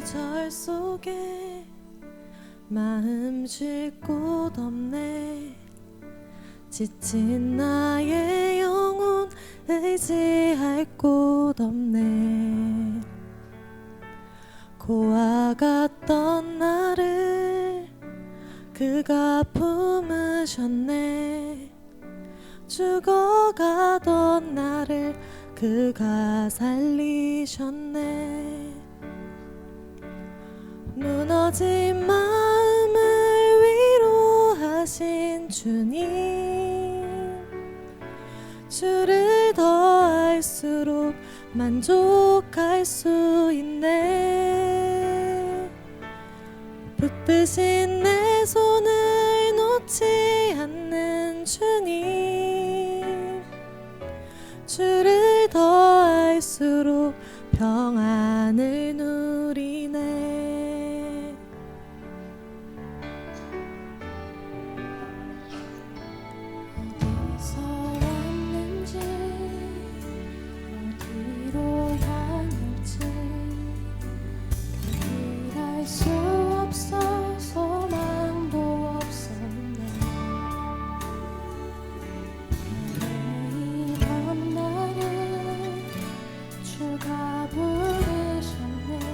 계절 속에 마음 쉴 곳 없네. 지친 나의 영혼 의지할 곳 없네. 고아 같던 나를 그가 품으셨네. 죽어가던 나를 그가 살리셨네. 무너진 마음을 위로하신 주님, 주를 더할수록 만족할 수 있네. 붙드신 내 손을 놓지 않는 주님, 주를 더할수록 평안을 누리네. 어디서 왔는지 어디로 향할지 길 알 수 없어 소망도 없었네. 헤매이던 나를 주가 부르셨네.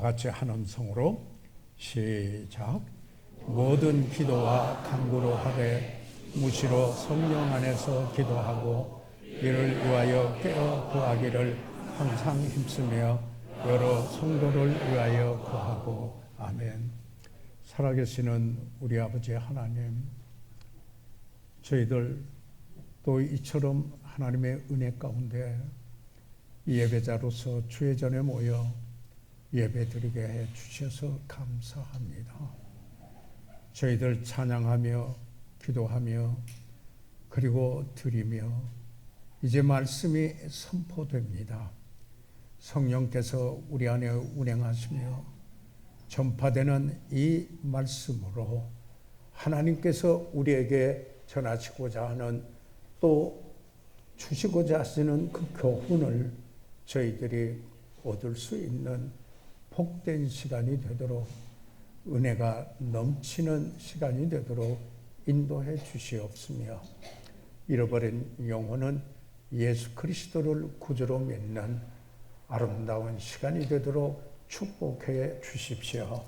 같이 한 음성으로 시작. 모든 기도와 간구로 하되 무시로 성령 안에서 기도하고 이를 위하여 깨어 구하기를 항상 힘쓰며 여러 성도를 위하여 구하고. 아멘. 살아계시는 우리 아버지 하나님, 저희들 또 이처럼 하나님의 은혜 가운데 예배자로서 주의 전에 모여 예배드리게 해 주셔서 감사합니다. 저희들 찬양하며 기도하며 그리고 드리며 이제 말씀이 선포됩니다. 성령께서 우리 안에 운행하시며 전파되는 이 말씀으로 하나님께서 우리에게 전하시고자 하는 또 주시고자 하시는 그 교훈을 저희들이 얻을 수 있는 복된 시간이 되도록, 은혜가 넘치는 시간이 되도록 인도해 주시옵으며 잃어버린 영혼은 예수 그리스도를 구주로 믿는 아름다운 시간이 되도록 축복해 주십시오.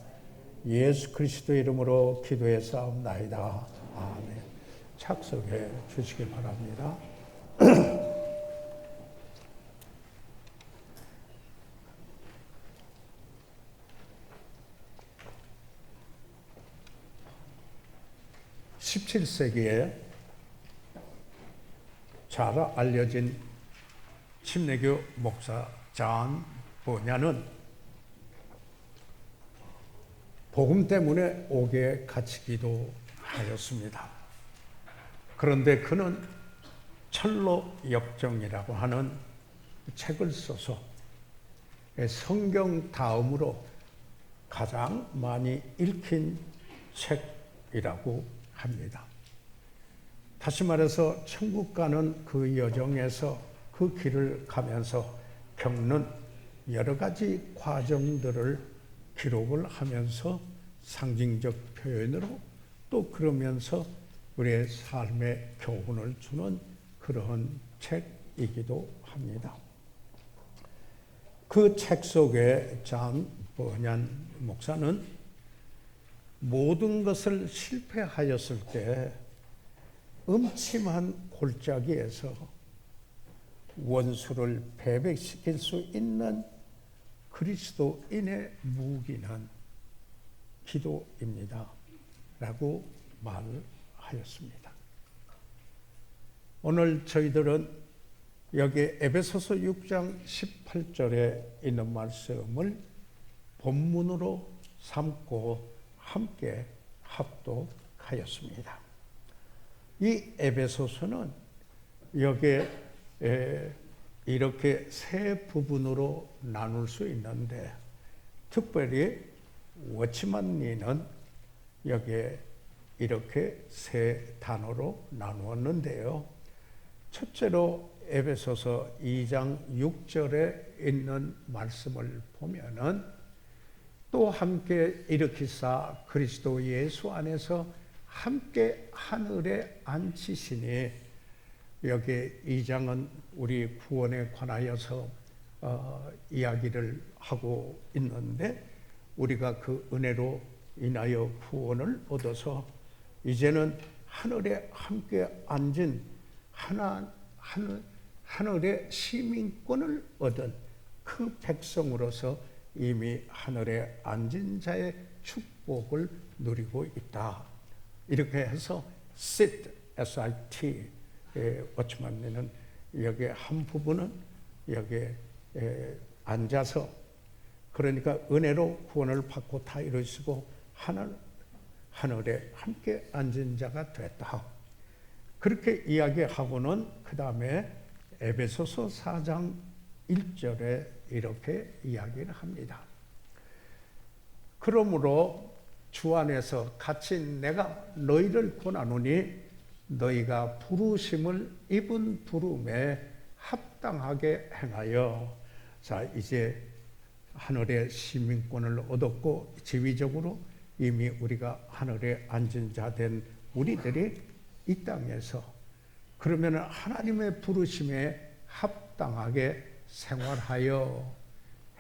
예수 그리스도 이름으로 기도해 싸움나이다. 아멘. 착석해 주시기 바랍니다. 17세기에 잘 알려진 침례교 목사 존 버냐는 복음 때문에 옥에 갇히기도 하였습니다. 그런데 그는 철로 역정이라고 하는 책을 써서 성경 다음으로 가장 많이 읽힌 책이라고 합니다. 다시 말해서 천국 가는 그 여정에서 그 길을 가면서 겪는 여러 가지 과정들을 기록을 하면서 상징적 표현으로 또 그러면서 우리의 삶의 교훈을 주는 그러한 책이기도 합니다. 그 책 속에 존 버냐 목사는 모든 것을 실패하였을 때 음침한 골짜기에서 원수를 패배시킬 수 있는 그리스도인의 무기는 기도입니다. 라고 말하였습니다. 오늘 저희들은 여기 에베소서 6장 18절에 있는 말씀을 본문으로 삼고 함께 합독하였습니다. 이 에베소서는 여기에 이렇게 세 부분으로 나눌 수 있는데 특별히 워치만리는 여기에 이렇게 세 단어로 나누었는데요. 첫째로 에베소서 2장 6절에 있는 말씀을 보면은 또 함께 일으키사 그리스도 예수 안에서 함께 하늘에 앉히시니, 여기 2장은 우리 구원에 관하여서 이야기를 하고 있는데 우리가 그 은혜로 인하여 구원을 얻어서 이제는 하늘에 함께 앉은 하늘의 시민권을 얻은 그 백성으로서 이미 하늘에 앉은 자의 축복을 누리고 있다. 이렇게 해서 sit, S-I-T, 워치만리는 여기 한 부분은 여기에 앉아서, 그러니까 은혜로 구원을 받고 다 이루시고 하늘에 함께 앉은 자가 됐다. 그렇게 이야기하고는 그 다음에 에베소서 4장 1절에 이렇게 이야기를 합니다. 그러므로 주 안에서 갇힌 내가 너희를 권하노니 너희가 부르심을 입은 부름에 합당하게 행하여. 자, 이제 하늘의 시민권을 얻었고 지위적으로 이미 우리가 하늘에 앉은 자 된 우리들이 이 땅에서 그러면 하나님의 부르심에 합당하게 생활하여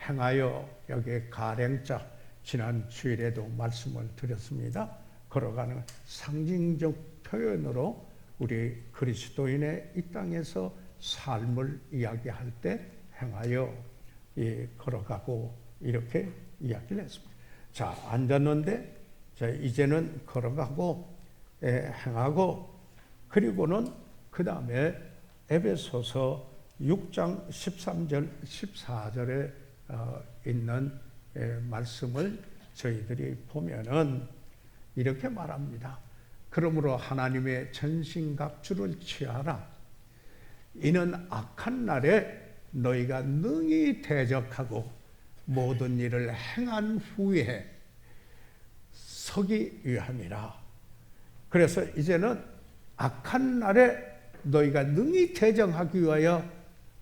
행하여, 여기에 가랭자, 지난 주일에도 말씀을 드렸습니다. 걸어가는 상징적 표현으로 우리 그리스도인의 이 땅에서 삶을 이야기할 때 행하여 걸어가고 이렇게 이야기를 했습니다. 자, 앉았는데 자, 이제는 걸어가고 행하고, 그리고는 그 다음에 에베소서 6장 13절 14절에 있는 말씀을 저희들이 보면은 이렇게 말합니다. 그러므로 하나님의 전신갑주를 취하라. 이는 악한 날에 너희가 능히 대적하고 모든 일을 행한 후에 서기 위함이라. 그래서 이제는 악한 날에 너희가 능히 대적하기 위하여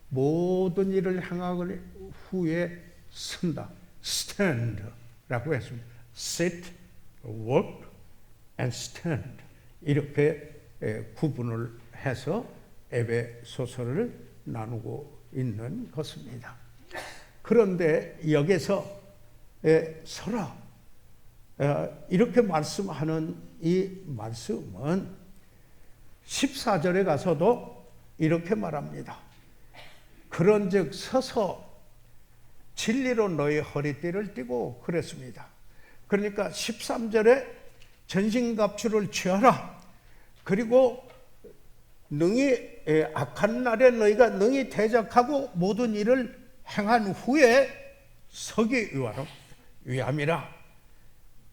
모든 일을 행한 후에 쓴다. stand라고 했습니다. sit, work and stand, 이렇게 구분을 해서 에베소서를 나누고 있는 것입니다. 그런데 여기서 서라 이렇게 말씀하는 이 말씀은 14절에 가서도 이렇게 말합니다. 그런즉 서서 진리로 너희 허리띠를 띠고 그랬습니다. 그러니까 13절에 전신갑주를 취하라. 그리고 능히 악한 날에 너희가 능히 대적하고 모든 일을 행한 후에 서기 위함이라.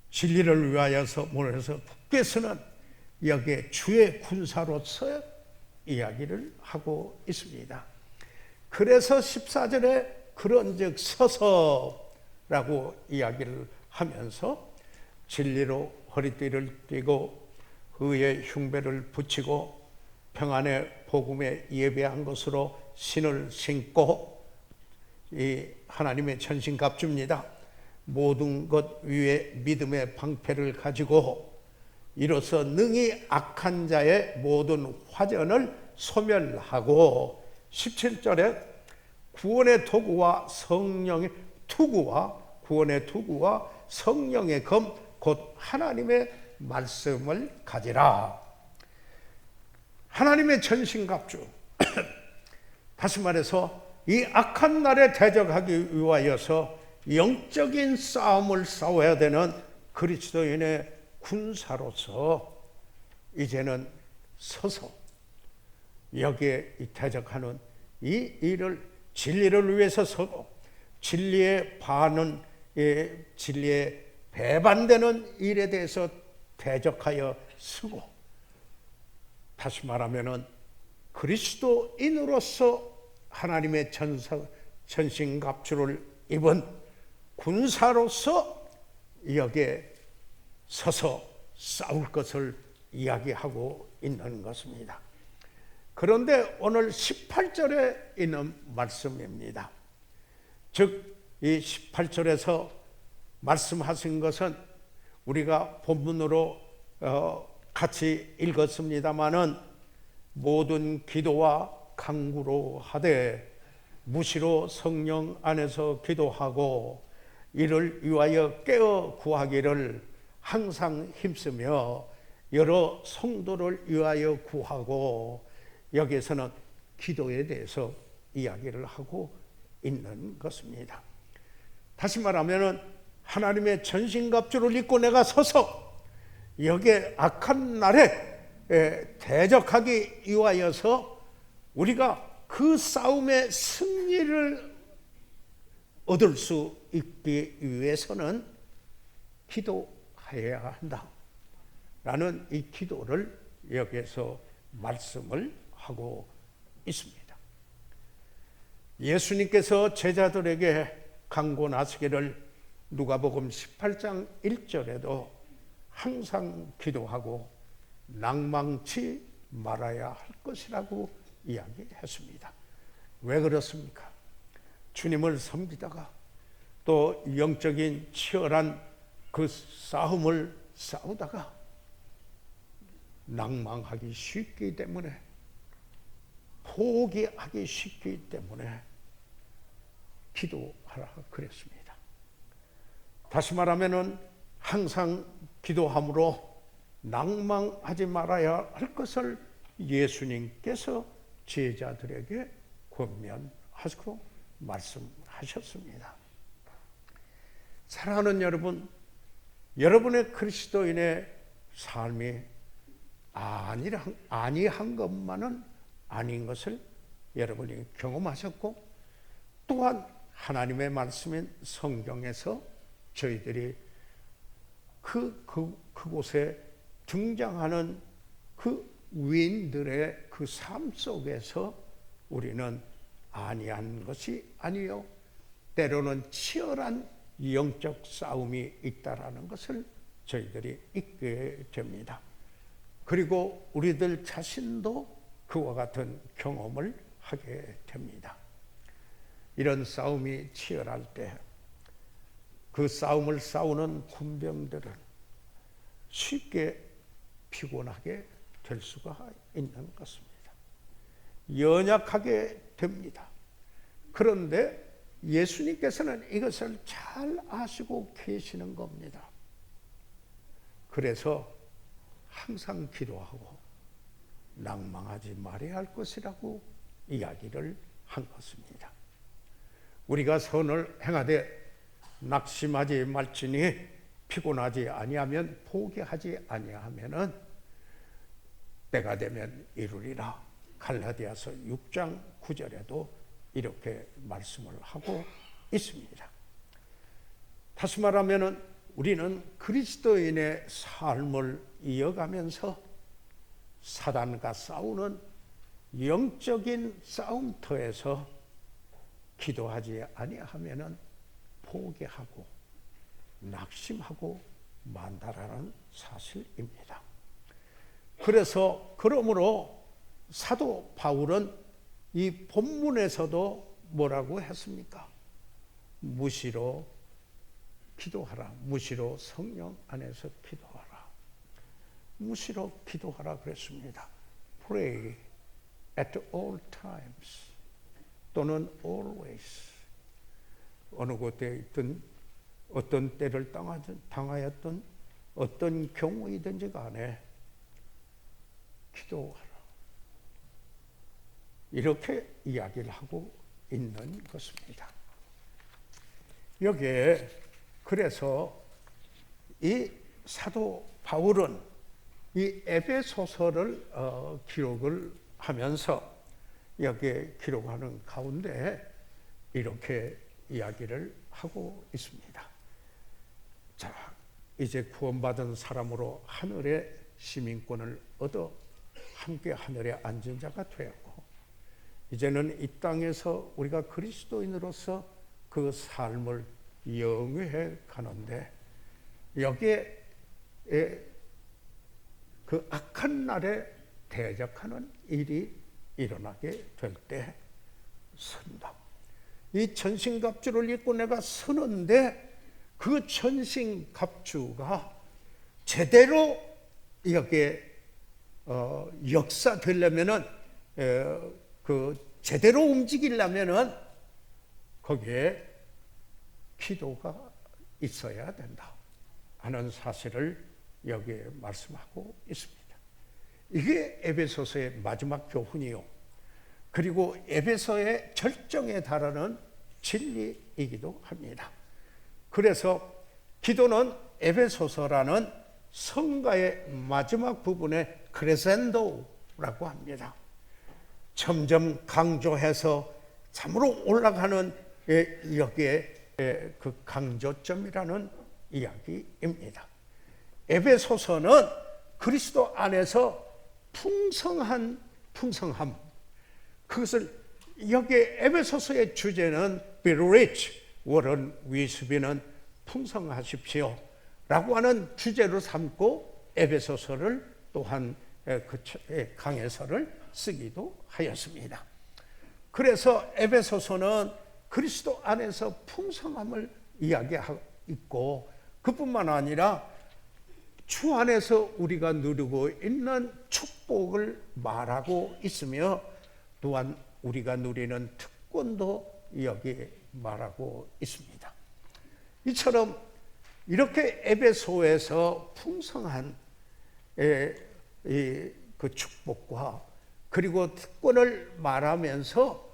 진리를 위하여서 몰아서 굳게 서는 여기에 주의 군사로서 이야기를 하고 있습니다. 그래서 14절에 그런즉 서서라고 이야기를 하면서 진리로 허리띠를 띠고 의의 흉배를 붙이고 평안의 복음에 예배한 것으로 신을 신고, 이 하나님의 전신갑주입니다. 모든 것 위에 믿음의 방패를 가지고 이로써 능히 악한 자의 모든 화전을 소멸하고, 17절에 구원의 도구와 성령의 투구와 구원의 투구와 성령의 검 곧 하나님의 말씀을 가지라. 하나님의 전신갑주 다시 말해서 이 악한 날에 대적하기 위하여서 영적인 싸움을 싸워야 되는 그리스도인의 군사로서 이제는 서서 여기에 대적하는 이 일을, 진리를 위해서 서고 진리에 반은 진리에 배반되는 일에 대해서 대적하여 서고, 다시 말하면은 그리스도인으로서 하나님의 전신갑주를 입은 군사로서 여기에 서서 싸울 것을 이야기하고 있는 것입니다. 그런데 오늘 18절에 있는 말씀입니다. 즉 이 18절에서 말씀하신 것은 우리가 본문으로 같이 읽었습니다마는 모든 기도와 간구로 하되 무시로 성령 안에서 기도하고 이를 위하여 깨어 구하기를 항상 힘쓰며 여러 성도를 위하여 구하고, 여기에서는 기도에 대해서 이야기를 하고 있는 것입니다. 다시 말하면 하나님의 전신갑주를 입고 내가 서서 여기에 악한 날에 대적하기 위하여서 우리가 그 싸움의 승리를 얻을 수 있기 위해서는 기도해야 한다 라는 이 기도를 여기에서 말씀을 하고 있습니다. 예수님께서 제자들에게 강권하시기를 누가복음 18장 1절에도 항상 기도하고 낭망치 말아야 할 것이라고 이야기했습니다. 왜 그렇습니까? 주님을 섬기다가 또 영적인 치열한 그 싸움을 싸우다가 낭망하기 쉽기 때문에, 포기하기 쉽기 때문에 기도하라 그랬습니다. 다시 말하면은 항상 기도함으로 낭망하지 말아야 할 것을 예수님께서 제자들에게 권면하시고 말씀하셨습니다. 사랑하는 여러분, 여러분의 그리스도인의 삶이 아니한 것만은 아닌 것을 여러분이 경험하셨고, 또한 하나님의 말씀인 성경에서 저희들이 그곳에 등장하는 그 위인들의 그 삶 속에서 우리는 아니한 것이 아니요, 때로는 치열한 영적 싸움이 있다라는 것을 저희들이 잊게 됩니다. 그리고 우리들 자신도 그와 같은 경험을 하게 됩니다. 이런 싸움이 치열할 때 그 싸움을 싸우는 군병들은 쉽게 피곤하게 될 수가 있는 것입니다. 연약하게 됩니다. 그런데 예수님께서는 이것을 잘 아시고 계시는 겁니다. 그래서 항상 기도하고 낭망하지 말아야 할 것이라고 이야기를 한 것입니다. 우리가 선을 행하되 낙심하지 말지니 피곤하지 아니하면 포기하지 아니하면은 때가 되면 이루리라. 갈라디아서 6장 9절에도 이렇게 말씀을 하고 있습니다. 다시 말하면은 우리는 그리스도인의 삶을 이어가면서 사단과 싸우는 영적인 싸움터에서 기도하지 아니하면은 포기하고 낙심하고 만다라는 사실입니다. 그러므로 사도 바울은 이 본문에서도 뭐라고 했습니까? 무시로 기도하라. 무시로 성령 안에서 기도하라. 무시로 기도하라 그랬습니다. Pray at all times 또는 always. 어느 곳에 있든 어떤 때를 당하였던 어떤 경우이든지 간에 기도하라. 이렇게 이야기를 하고 있는 것입니다. 여기에 그래서 이 사도 바울은 이 에베소서를 기록을 하면서 여기에 기록하는 가운데 이렇게 이야기를 하고 있습니다. 자, 이제 구원받은 사람으로 하늘의 시민권을 얻어 함께 하늘에 앉은 자가 되었고, 이제는 이 땅에서 우리가 그리스도인으로서 그 삶을 영위해 가는데, 여기에 그 악한 날에 대적하는 일이 일어나게 될 때 선다. 이 천신갑주를 입고 내가 서는데 그 천신갑주가 제대로 여기에 역사되려면은 그 제대로 움직이려면은 거기에 기도가 있어야 된다 하는 사실을 여기에 말씀하고 있습니다. 이게 에베소서의 마지막 교훈이요, 그리고 에베소의 절정에 달하는 진리이기도 합니다. 그래서 기도는 에베소서라는 성가의 마지막 부분에 크레센도라고 합니다. 점점 강조해서 참으로 올라가는 여기에 그 강조점이라는 이야기입니다. 에베소서는 그리스도 안에서 풍성함, 그것을 여기에 에베소서의 주제는 Be rich, 워런 위스비는 풍성하십시오 라고 하는 주제로 삼고 에베소서를 또한 강해서를 쓰기도 하였습니다. 그래서 에베소서는 그리스도 안에서 풍성함을 이야기하고 있고, 그뿐만 아니라 주 안에서 우리가 누리고 있는 축복을 말하고 있으며, 또한 우리가 누리는 특권도 여기에 말하고 있습니다. 이처럼 이렇게 에베소에서 풍성한 그 축복과 그리고 특권을 말하면서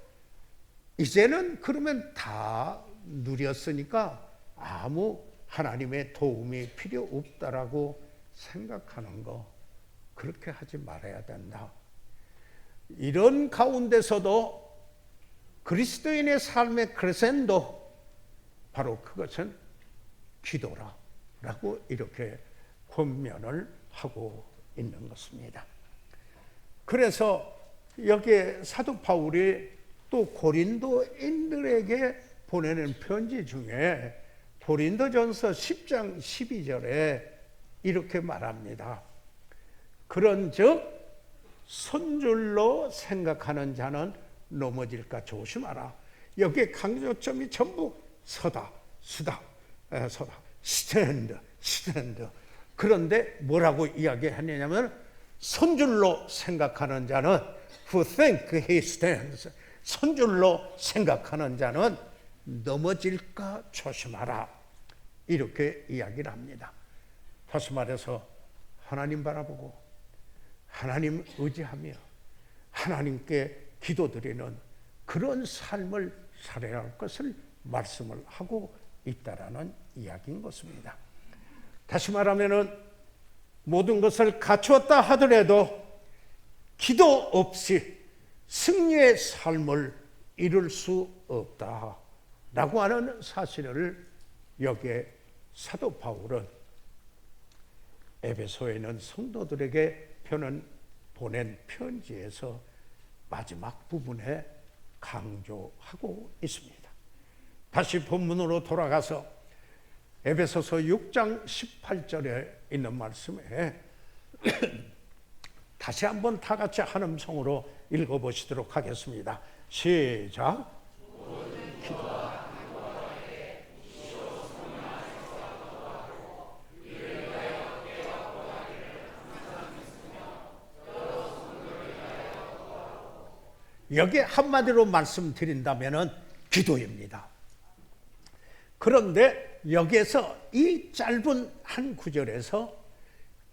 이제는 그러면 다 누렸으니까 아무 하나님의 도움이 필요 없다라고 생각하는 거, 그렇게 하지 말아야 된다. 이런 가운데서도 그리스도인의 삶의 크레센도, 바로 그것은 기도라라고 이렇게 권면을 하고 있는 것입니다. 그래서 여기에 사도 바울이 또 고린도인들에게 보내는 편지 중에 고린도전서 10장 12절에 이렇게 말합니다. 그런즉 손줄로 생각하는 자는 넘어질까 조심하라. 여기에 강조점이 전부 서다, 스탠드. 그런데 뭐라고 이야기하느냐면 손줄로 생각하는 자는 who think he stands, 손줄로 생각하는 자는 넘어질까 조심하라, 이렇게 이야기를 합니다. 다시 말해서 하나님 바라보고 하나님 의지하며 하나님께 기도드리는 그런 삶을 살아야 할 것을 말씀을 하고 있다라는 이야기인 것입니다. 다시 말하면은 모든 것을 갖추었다 하더라도 기도 없이 승리의 삶을 이룰 수 없다라고 하는 사실을 여기에 사도 바울은 에베소에 있는 성도들에게 보낸 편지에서 마지막 부분에 강조하고 있습니다. 다시 본문으로 돌아가서 에베소서 6장 18절에 있는 말씀에 다시 한번 다 같이 한 음성으로 읽어보시도록 하겠습니다. 시작. 여기 한마디로 말씀드린다면 기도입니다. 그런데 여기에서 이 짧은 한 구절에서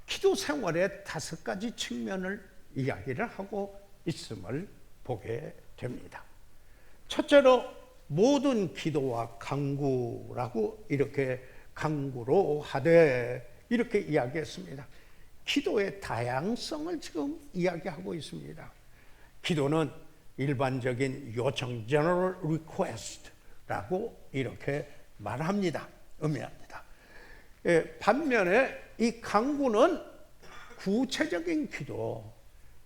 기도 생활의 5가지 측면을 이야기를 하고 있음을 보게 됩니다. 첫째로 모든 기도와 간구라고 이렇게 간구로 하되 이렇게 이야기했습니다. 기도의 다양성을 지금 이야기하고 있습니다. 기도는 일반적인 요청, general request라고 이렇게 말합니다. 의미합니다. 반면에 이 간구는 구체적인 기도,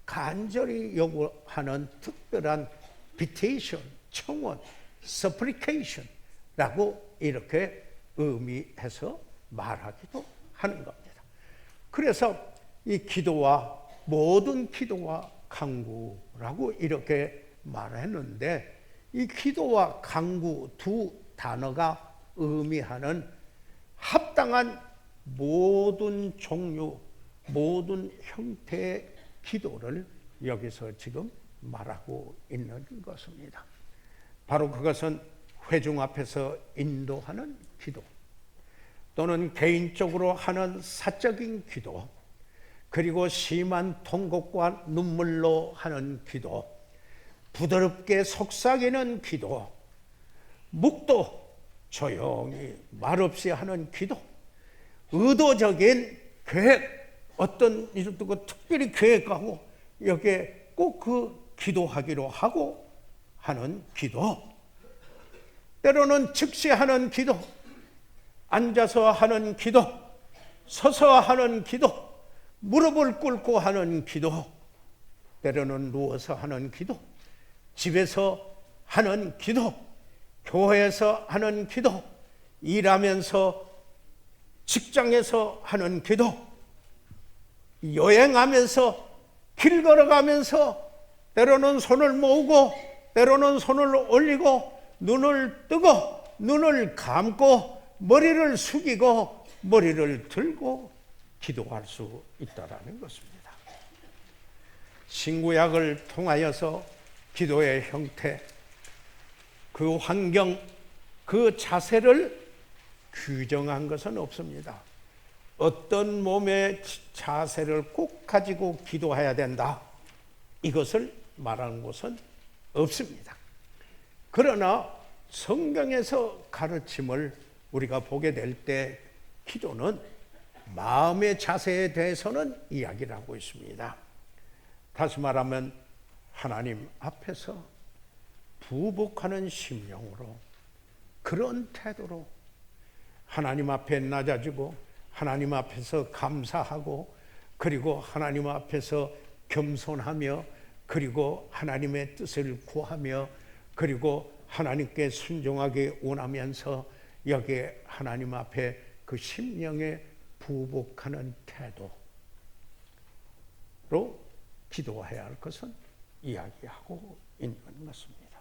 간절히 요구하는 특별한 petition, 청원, supplication라고 이렇게 의미해서 말하기도 하는 겁니다. 그래서 이 기도와 모든 기도와 간구라고 이렇게 말했는데, 이 기도와 간구 두 단어가 의미하는 합당한 모든 종류, 모든 형태의 기도를 여기서 지금 말하고 있는 것입니다. 바로 그것은 회중 앞에서 인도하는 기도, 또는 개인적으로 하는 사적인 기도, 그리고 심한 통곡과 눈물로 하는 기도, 부드럽게 속삭이는 기도, 묵도 조용히 말없이 하는 기도, 의도적인 계획, 어떤 일을 두고 특별히 계획하고 여기에 꼭 그 기도하기로 하고 하는 기도, 때로는 즉시 하는 기도, 앉아서 하는 기도, 서서 하는 기도, 무릎을 꿇고 하는 기도, 때로는 누워서 하는 기도, 집에서 하는 기도, 교회에서 하는 기도, 일하면서 직장에서 하는 기도, 여행하면서 길 걸어가면서 때로는 손을 모으고 때로는 손을 올리고 눈을 뜨고 눈을 감고 머리를 숙이고 머리를 들고 기도할 수 있다라는 것입니다. 신구약을 통하여서 기도의 형태, 그 환경, 그 자세를 규정한 것은 없습니다. 어떤 몸의 자세를 꼭 가지고 기도해야 된다, 이것을 말하는 것은 없습니다. 그러나 성경에서 가르침을 우리가 보게 될 때 기도는 마음의 자세에 대해서는 이야기를 하고 있습니다. 다시 말하면 하나님 앞에서 부복하는 심령으로, 그런 태도로 하나님 앞에 낮아지고 하나님 앞에서 감사하고, 그리고 하나님 앞에서 겸손하며, 그리고 하나님의 뜻을 구하며, 그리고 하나님께 순종하게 원하면서 여기에 하나님 앞에 그 심령에 부복하는 태도로 기도해야 할 것은 이야기하고 있는 것입니다.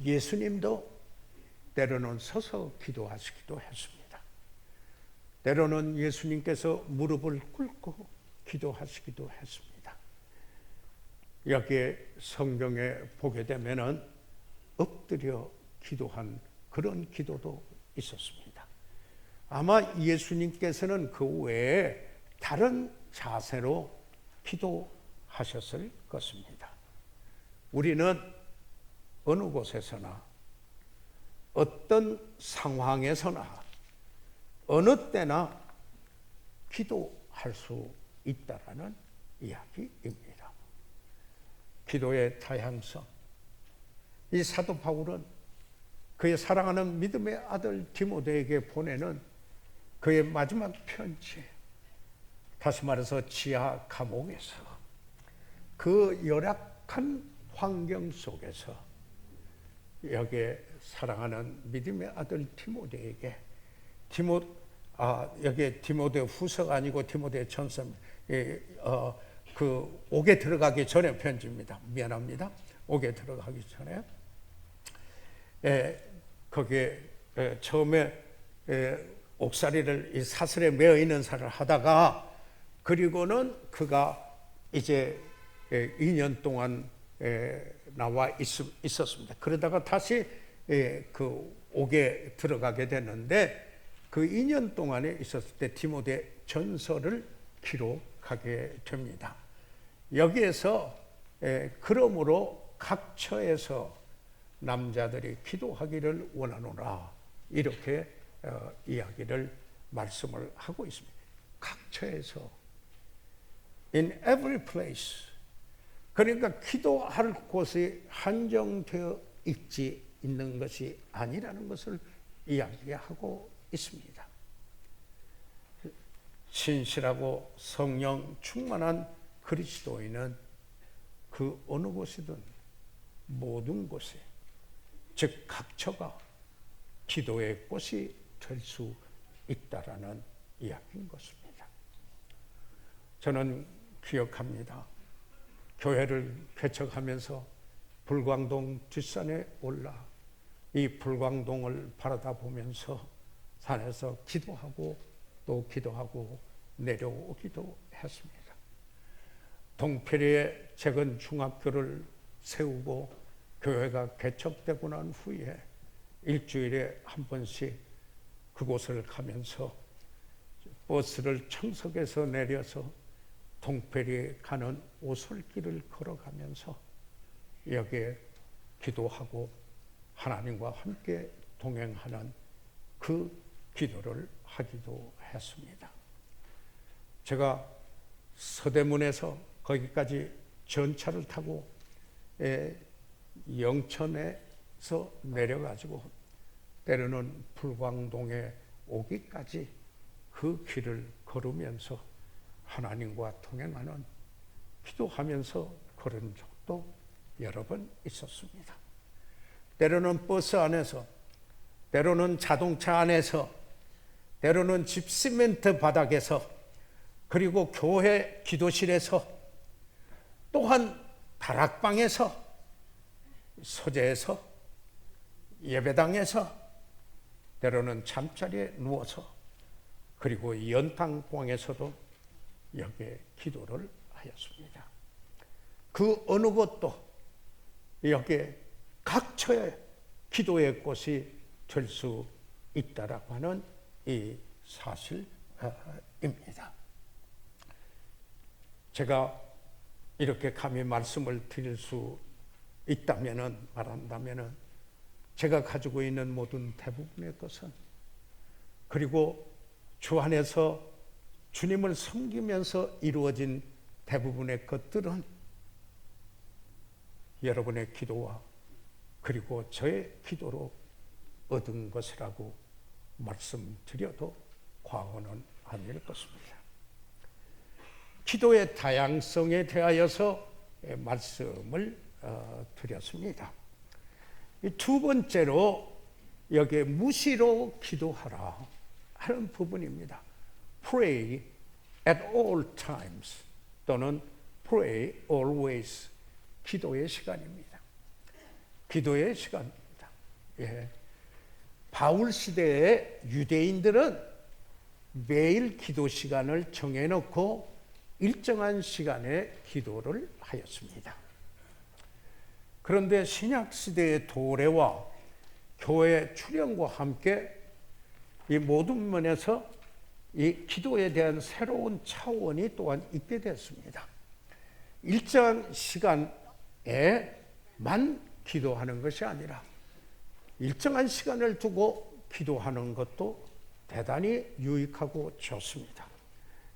예수님도 때로는 서서 기도하시기도 했습니다. 때로는 예수님께서 무릎을 꿇고 기도하시기도 했습니다. 여기에 성경에 보게 되면은 엎드려 기도한 그런 기도도 있었습니다. 아마 예수님께서는 그 외에 다른 자세로 기도하셨을 것입니다. 우리는 어느 곳에서나 어떤 상황에서나 어느 때나 기도할 수 있다라는 이야기입니다. 기도의 다양성. 이 사도 바울은 그의 사랑하는 믿음의 아들 디모데에게 보내는 그의 마지막 편지, 다시 말해서 지하 감옥에서 그 열악한 환경 속에서 여기에 사랑하는 믿음의 아들 디모데에게, 여기에 디모데 후서가 아니고 디모데 전서, 그 옥에 들어가기 전에 편지입니다. 미안합니다. 옥에 들어가기 전에 거기에 처음에 옥살이를 이 사슬에 매어 있는 살을 하다가, 그리고는 그가 이제 2년 동안 나와 있었습니다. 그러다가 다시 그 옥에 들어가게 됐는데, 그 2년 동안에 있었을 때 디모데 전서를 기록하게 됩니다. 여기에서 그러므로 각처에서 남자들이 기도하기를 원하노라, 이렇게 이야기를 말씀을 하고 있습니다. 각처에서, in every place. 그러니까 기도할 곳이 한정되어 있는 것이 아니라는 것을 이야기하고 있습니다. 신실하고 성령 충만한 그리스도인은 그 어느 곳이든 모든 곳에, 즉 각처가 기도의 곳이 될 수 있다라는 이야기인 것입니다. 저는 기억합니다. 교회를 개척하면서 불광동 뒷산에 올라 이 불광동을 바라다 보면서 산에서 기도하고 또 기도하고 내려오기도 했습니다. 동필리에 작은 중학교를 세우고 교회가 개척되고 난 후에 일주일에 한 번씩 그곳을 가면서 버스를 청석에서 내려서 동필리에 가는 오솔길을 걸어가면서 여기에 기도하고 하나님과 함께 동행하는 그 기도를 하기도 했습니다. 제가 서대문에서 거기까지 전차를 타고 영천에서 내려가지고 때로는 불광동에 오기까지 그 길을 걸으면서 하나님과 동행하는, 기도하면서 걸은 적도 여러 번 있었습니다. 때로는 버스 안에서, 때로는 자동차 안에서, 때로는 집 시멘트 바닥에서, 그리고 교회 기도실에서, 또한 다락방에서, 소재에서, 예배당에서, 때로는 잠자리에 누워서, 그리고 연탄광에서도 여기에 기도를 하였습니다. 그 어느 곳도 여기에 각처에 기도의 꽃이 될 수 있다라고 하는 이 사실입니다. 제가 이렇게 감히 말씀을 드릴 수 말한다면은 제가 가지고 있는 모든 대부분의 것은, 그리고 주 안에서 주님을 섬기면서 이루어진 대부분의 것들은 여러분의 기도와 그리고 저의 기도로 얻은 것이라고 말씀드려도 과언은 아닐 것입니다. 기도의 다양성에 대하여서 말씀을 드렸습니다. 두 번째로 여기에 무시로 기도하라 하는 부분입니다. Pray at all times 또는 Pray always. 기도의 시간입니다. 기도의 시간입니다. 예. 바울 시대의 유대인들은 매일 기도 시간을 정해놓고 일정한 시간에 기도를 하였습니다. 그런데 신약 시대의 도래와 교회 출현과 함께 이 모든 면에서 이 기도에 대한 새로운 차원이 또한 있게 됐습니다. 일정한 시간에만 기도하는 것이 아니라 일정한 시간을 두고 기도하는 것도 대단히 유익하고 좋습니다.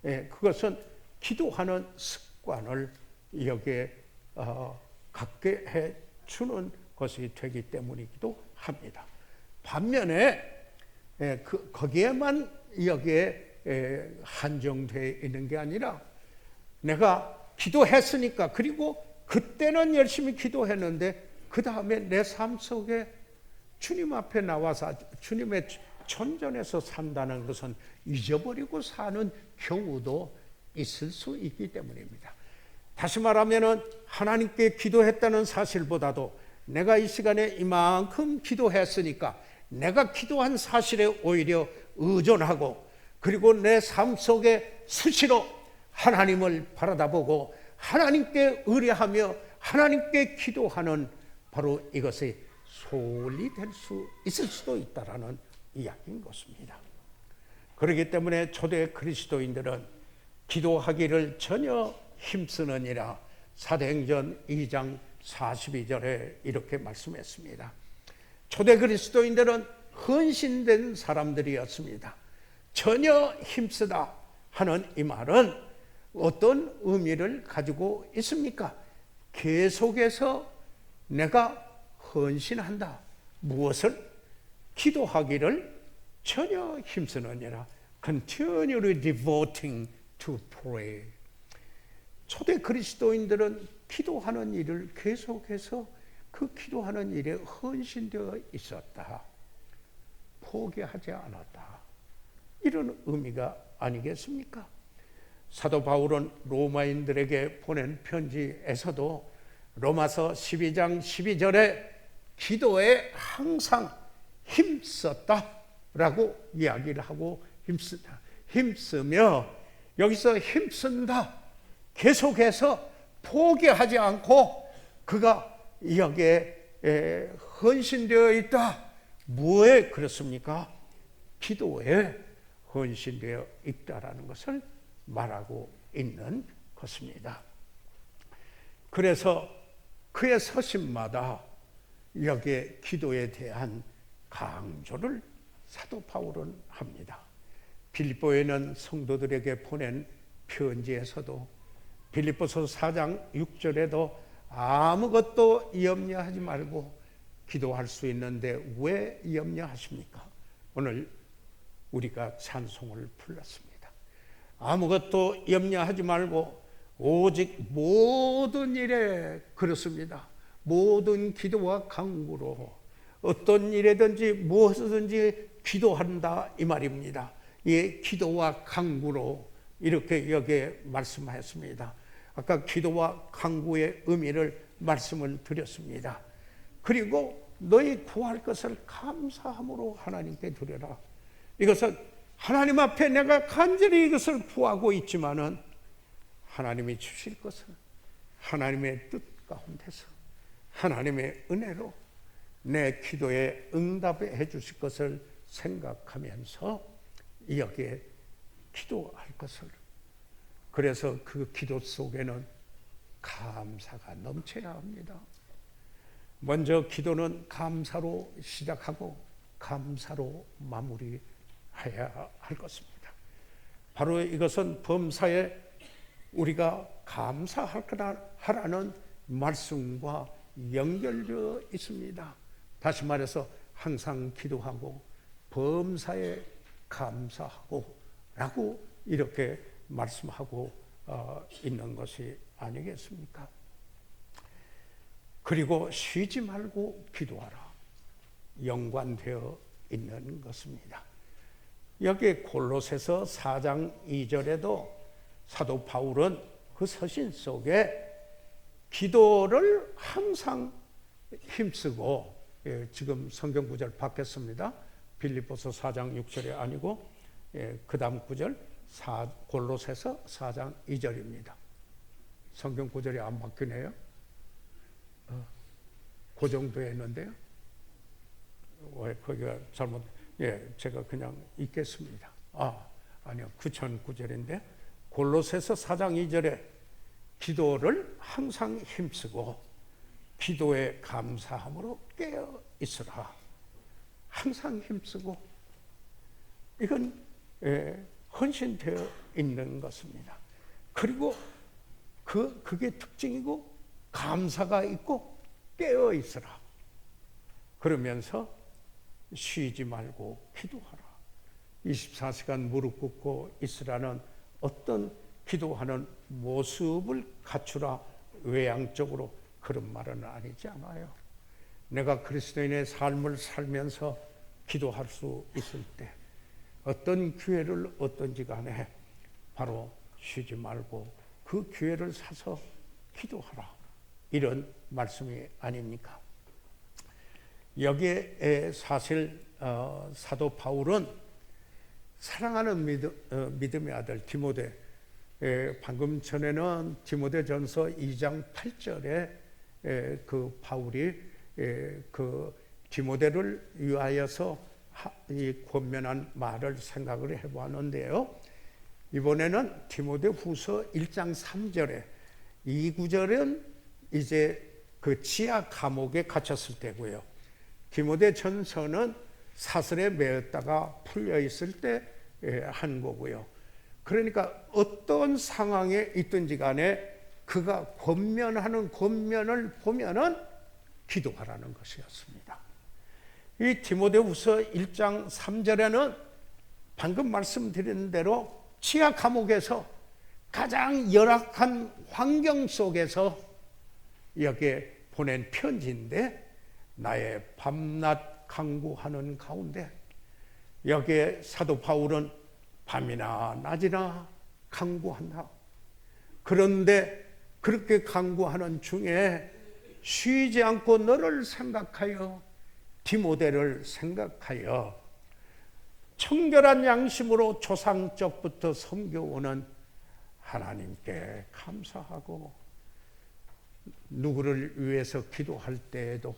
그것은 기도하는 습관을 여기에 갖게 해주는 것이 되기 때문이기도 합니다. 반면에 거기에만 여기에 한정되어 있는 게 아니라 내가 기도했으니까, 그리고 그때는 열심히 기도했는데 그 다음에 내 삶 속에 주님 앞에 나와서 주님의 천전에서 산다는 것은 잊어버리고 사는 경우도 있을 수 있기 때문입니다. 다시 말하면 하나님께 기도했다는 사실보다도 내가 이 시간에 이만큼 기도했으니까 내가 기도한 사실에 오히려 의존하고, 그리고 내 삶 속에 수시로 하나님을 바라다보고 하나님께 의뢰하며 하나님께 기도하는 바로 이것이 소홀히 될 수 있을 수도 있다라는 이야기인 것입니다. 그렇기 때문에 초대 그리스도인들은 기도하기를 전혀 힘쓰느니라 사도행전 2장 42절에 이렇게 말씀했습니다. 초대 그리스도인들은 헌신된 사람들이었습니다. 전혀 힘쓰다 하는 이 말은 어떤 의미를 가지고 있습니까? 계속해서 내가 헌신한다. 무엇을? 기도하기를 전혀 힘쓰느니라. Continually devoting to pray. 초대 그리스도인들은 기도하는 일을 계속해서 그 기도하는 일에 헌신되어 있었다. 포기하지 않았다. 이런 의미가 아니겠습니까? 사도 바울은 로마인들에게 보낸 편지에서도 로마서 12장 12절에 기도에 항상 힘썼다라고 이야기를 하고 힘쓰며, 여기서 힘쓴다, 계속해서 포기하지 않고 그가 여기에 헌신되어 있다. 뭐에 그렇습니까? 기도에 헌신되어 있다라는 것을 말하고 있는 것입니다. 그래서 그의 서신마다 여기에 기도에 대한 강조를 사도 바울은 합니다. 빌립보에는 성도들에게 보낸 편지에서도 빌립보서 4장 6절에도 아무것도 염려하지 말고 기도할 수 있는데 왜 염려하십니까? 오늘 우리가 찬송을 불렀습니다. 아무것도 염려하지 말고 오직 모든 일에 그렇습니다. 모든 기도와 간구로 어떤 일에든지 무엇이든지 기도한다 이 말입니다. 이 기도와 간구로 이렇게 여기에 말씀하였습니다. 아까 기도와 간구의 의미를 말씀을 드렸습니다. 그리고 너희 구할 것을 감사함으로 하나님께 드려라. 이것은 하나님 앞에 내가 간절히 이것을 구하고 있지만은 하나님이 주실 것은 하나님의 뜻 가운데서 하나님의 은혜로 내 기도에 응답해 주실 것을 생각하면서 여기에 기도할 것을, 그래서 그 기도 속에는 감사가 넘쳐야 합니다. 먼저 기도는 감사로 시작하고 감사로 마무리해야 할 것입니다. 바로 이것은 범사에 우리가 감사하라는 말씀과 연결되어 있습니다. 다시 말해서 항상 기도하고 범사에 감사하고 라고 이렇게 말씀하고 있는 것이 아니겠습니까? 그리고 쉬지 말고 기도하라, 연관되어 있는 것입니다. 여기 골로새서 4장 2절에도 사도 바울은 그 서신 속에 기도를 항상 힘쓰고, 지금 성경 구절 바뀌었습니다. 빌립보서 4장 6절이 아니고 그 다음 구절 골로새서 4장 2절입니다. 성경 구절이 안 바뀌네요. 그 정도 했는데요. 왜 거기가 잘못, 제가 그냥 읽겠습니다. 아니요. 9,009절인데 골로새서 4장 2절에 기도를 항상 힘쓰고 기도에 감사함으로 깨어 있으라. 항상 힘쓰고, 이건 헌신되어 있는 것입니다. 그리고 그게 특징이고 감사가 있고 깨어 있으라. 그러면서 쉬지 말고 기도하라. 24시간 무릎 꿇고 있으라는 어떤 기도하는 모습을 갖추라, 외향적으로 그런 말은 아니지 않아요. 내가 그리스도인의 삶을 살면서 기도할 수 있을 때 어떤 기회를 얻든지 간에 바로 쉬지 말고 그 기회를 사서 기도하라, 이런 말씀이 아닙니까? 여기에 사실 사도 바울은 사랑하는 믿음의 아들 디모데, 방금 전에는 디모데전서 2장 8절에 그 바울이 그 디모데를 위하여서 이 권면한 말을 생각을 해보았는데요. 이번에는 디모데후서 1장 3절에, 이 구절은 이제 그 지하 감옥에 갇혔을 때고요. 디모데전서는 사슬에 매었다가 풀려 있을 때 한 거고요. 그러니까 어떤 상황에 있든지 간에 그가 권면하는 권면을 보면은 기도하라는 것이었습니다. 이 디모데후서 1장 3절에는 방금 말씀드린 대로 지하 감옥에서 가장 열악한 환경 속에서 여기에 보낸 편지인데, 나의 밤낮 간구하는 가운데 여기에 사도 바울은 밤이나 낮이나 간구한다. 그런데 그렇게 간구하는 중에 쉬지 않고 너를 생각하여, 디모데를 생각하여 청결한 양심으로 조상적부터 섬겨오는 하나님께 감사하고, 누구를 위해서 기도할 때에도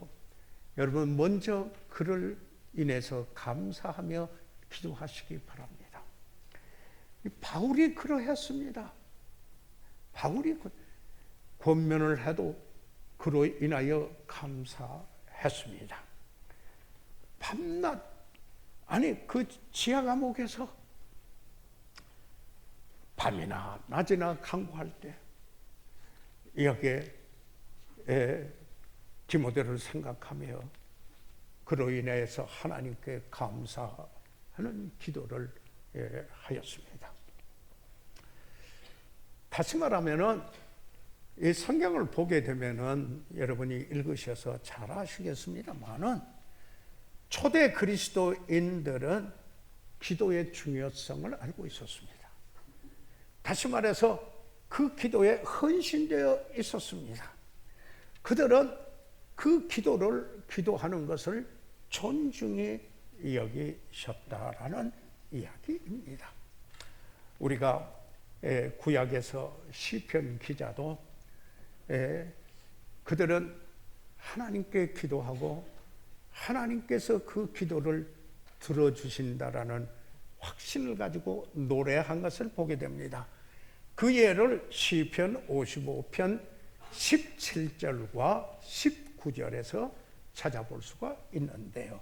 여러분 먼저 그를 인해서 감사하며 기도하시기 바랍니다. 바울이 그러했습니다. 바울이 권면을 해도 그로 인하여 감사했습니다. 밤낮, 아니 그 지하 감옥에서 밤이나 낮이나 간구할 때 여기에 디모데를 생각하며 그로 인해서 하나님께 감사하는 기도를 하였습니다. 다시 말하면은 이 성경을 보게 되면은 여러분이 읽으셔서 잘 아시겠습니다만은 초대 그리스도인들은 기도의 중요성을 알고 있었습니다. 다시 말해서 그 기도에 헌신되어 있었습니다. 그들은 그 기도를 기도하는 것을 존중히 여기셨다라는 이야기입니다. 우리가 구약에서 시편 기자도 그들은 하나님께 기도하고 하나님께서 그 기도를 들어주신다라는 확신을 가지고 노래한 것을 보게 됩니다. 그 예를 시편 55편 17절과 19절에서 찾아볼 수가 있는데요.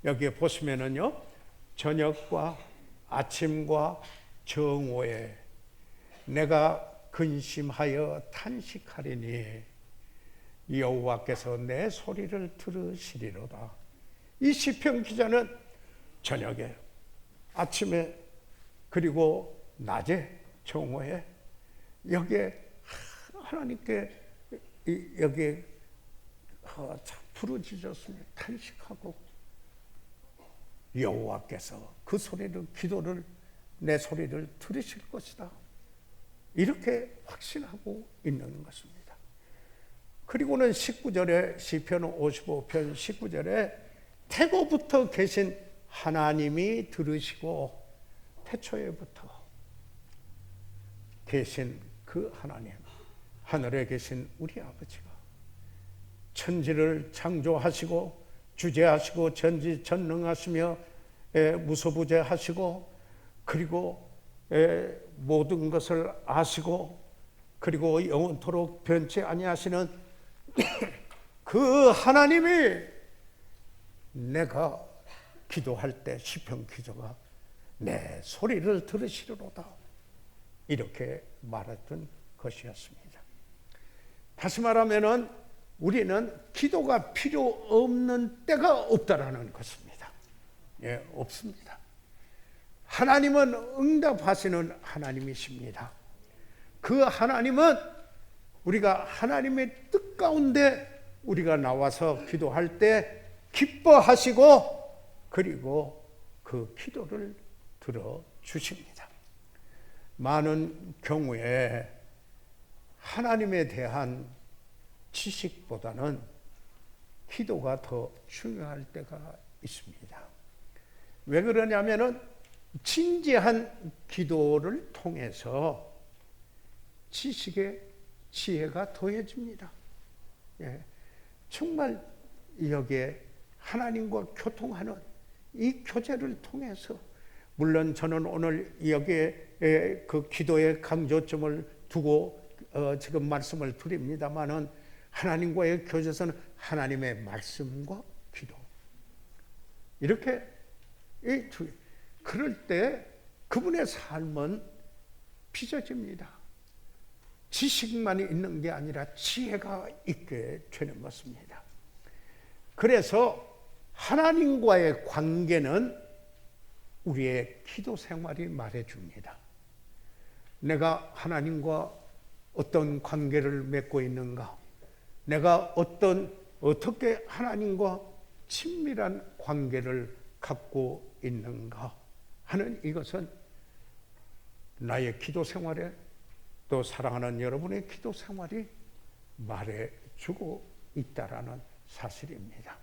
여기에 보시면은요, 저녁과 아침과 정오에 내가 근심하여 탄식하리니 여호와께서 내 소리를 들으시리로다. 이 시편 기자는 저녁에, 아침에, 그리고 낮에, 정오에 여기에 하나님께 여기에 참 부르짖었으며 탄식하고 여호와께서 그 소리를, 기도를, 내 소리를 들으실 것이다, 이렇게 확신하고 있는 것입니다. 그리고는 19절에, 시편 55편 19절에 태고부터 계신 하나님이 들으시고 태초에부터 계신 그 하나님, 하늘에 계신 우리 아버지가 천지를 창조하시고 주재하시고 전지전능하시며 무소부재하시고, 그리고 모든 것을 아시고, 그리고 영원토록 변치 아니하시는 그 하나님이 내가 기도할 때 시편 기자가 내 소리를 들으시리로다, 이렇게 말했던 것이었습니다. 다시 말하면은 우리는 기도가 필요 없는 때가 없다라는 것입니다. 예, 없습니다. 하나님은 응답하시는 하나님이십니다. 그 하나님은 우리가 하나님의 뜻 가운데 우리가 나와서 기도할 때 기뻐하시고, 그리고 그 기도를 들어주십니다. 많은 경우에 하나님에 대한 지식보다는 기도가 더 중요할 때가 있습니다. 왜 그러냐면은 진지한 기도를 통해서 지식의 지혜가 더해집니다. 예, 정말 여기에 하나님과 교통하는 이 교제를 통해서, 물론 저는 오늘 여기에 그 기도의 강조점을 두고 지금 말씀을 드립니다마는, 하나님과의 교제에서는 하나님의 말씀과 기도, 이렇게 그럴 때 그분의 삶은 빚어집니다. 지식만 있는 게 아니라 지혜가 있게 되는 것입니다. 그래서 하나님과의 관계는 우리의 기도 생활이 말해줍니다. 내가 하나님과 어떤 관계를 맺고 있는가, 내가 어떻게 하나님과 친밀한 관계를 갖고 있는가 하는 이것은 나의 기도 생활에, 또 사랑하는 여러분의 기도 생활이 말해주고 있다라는 사실입니다.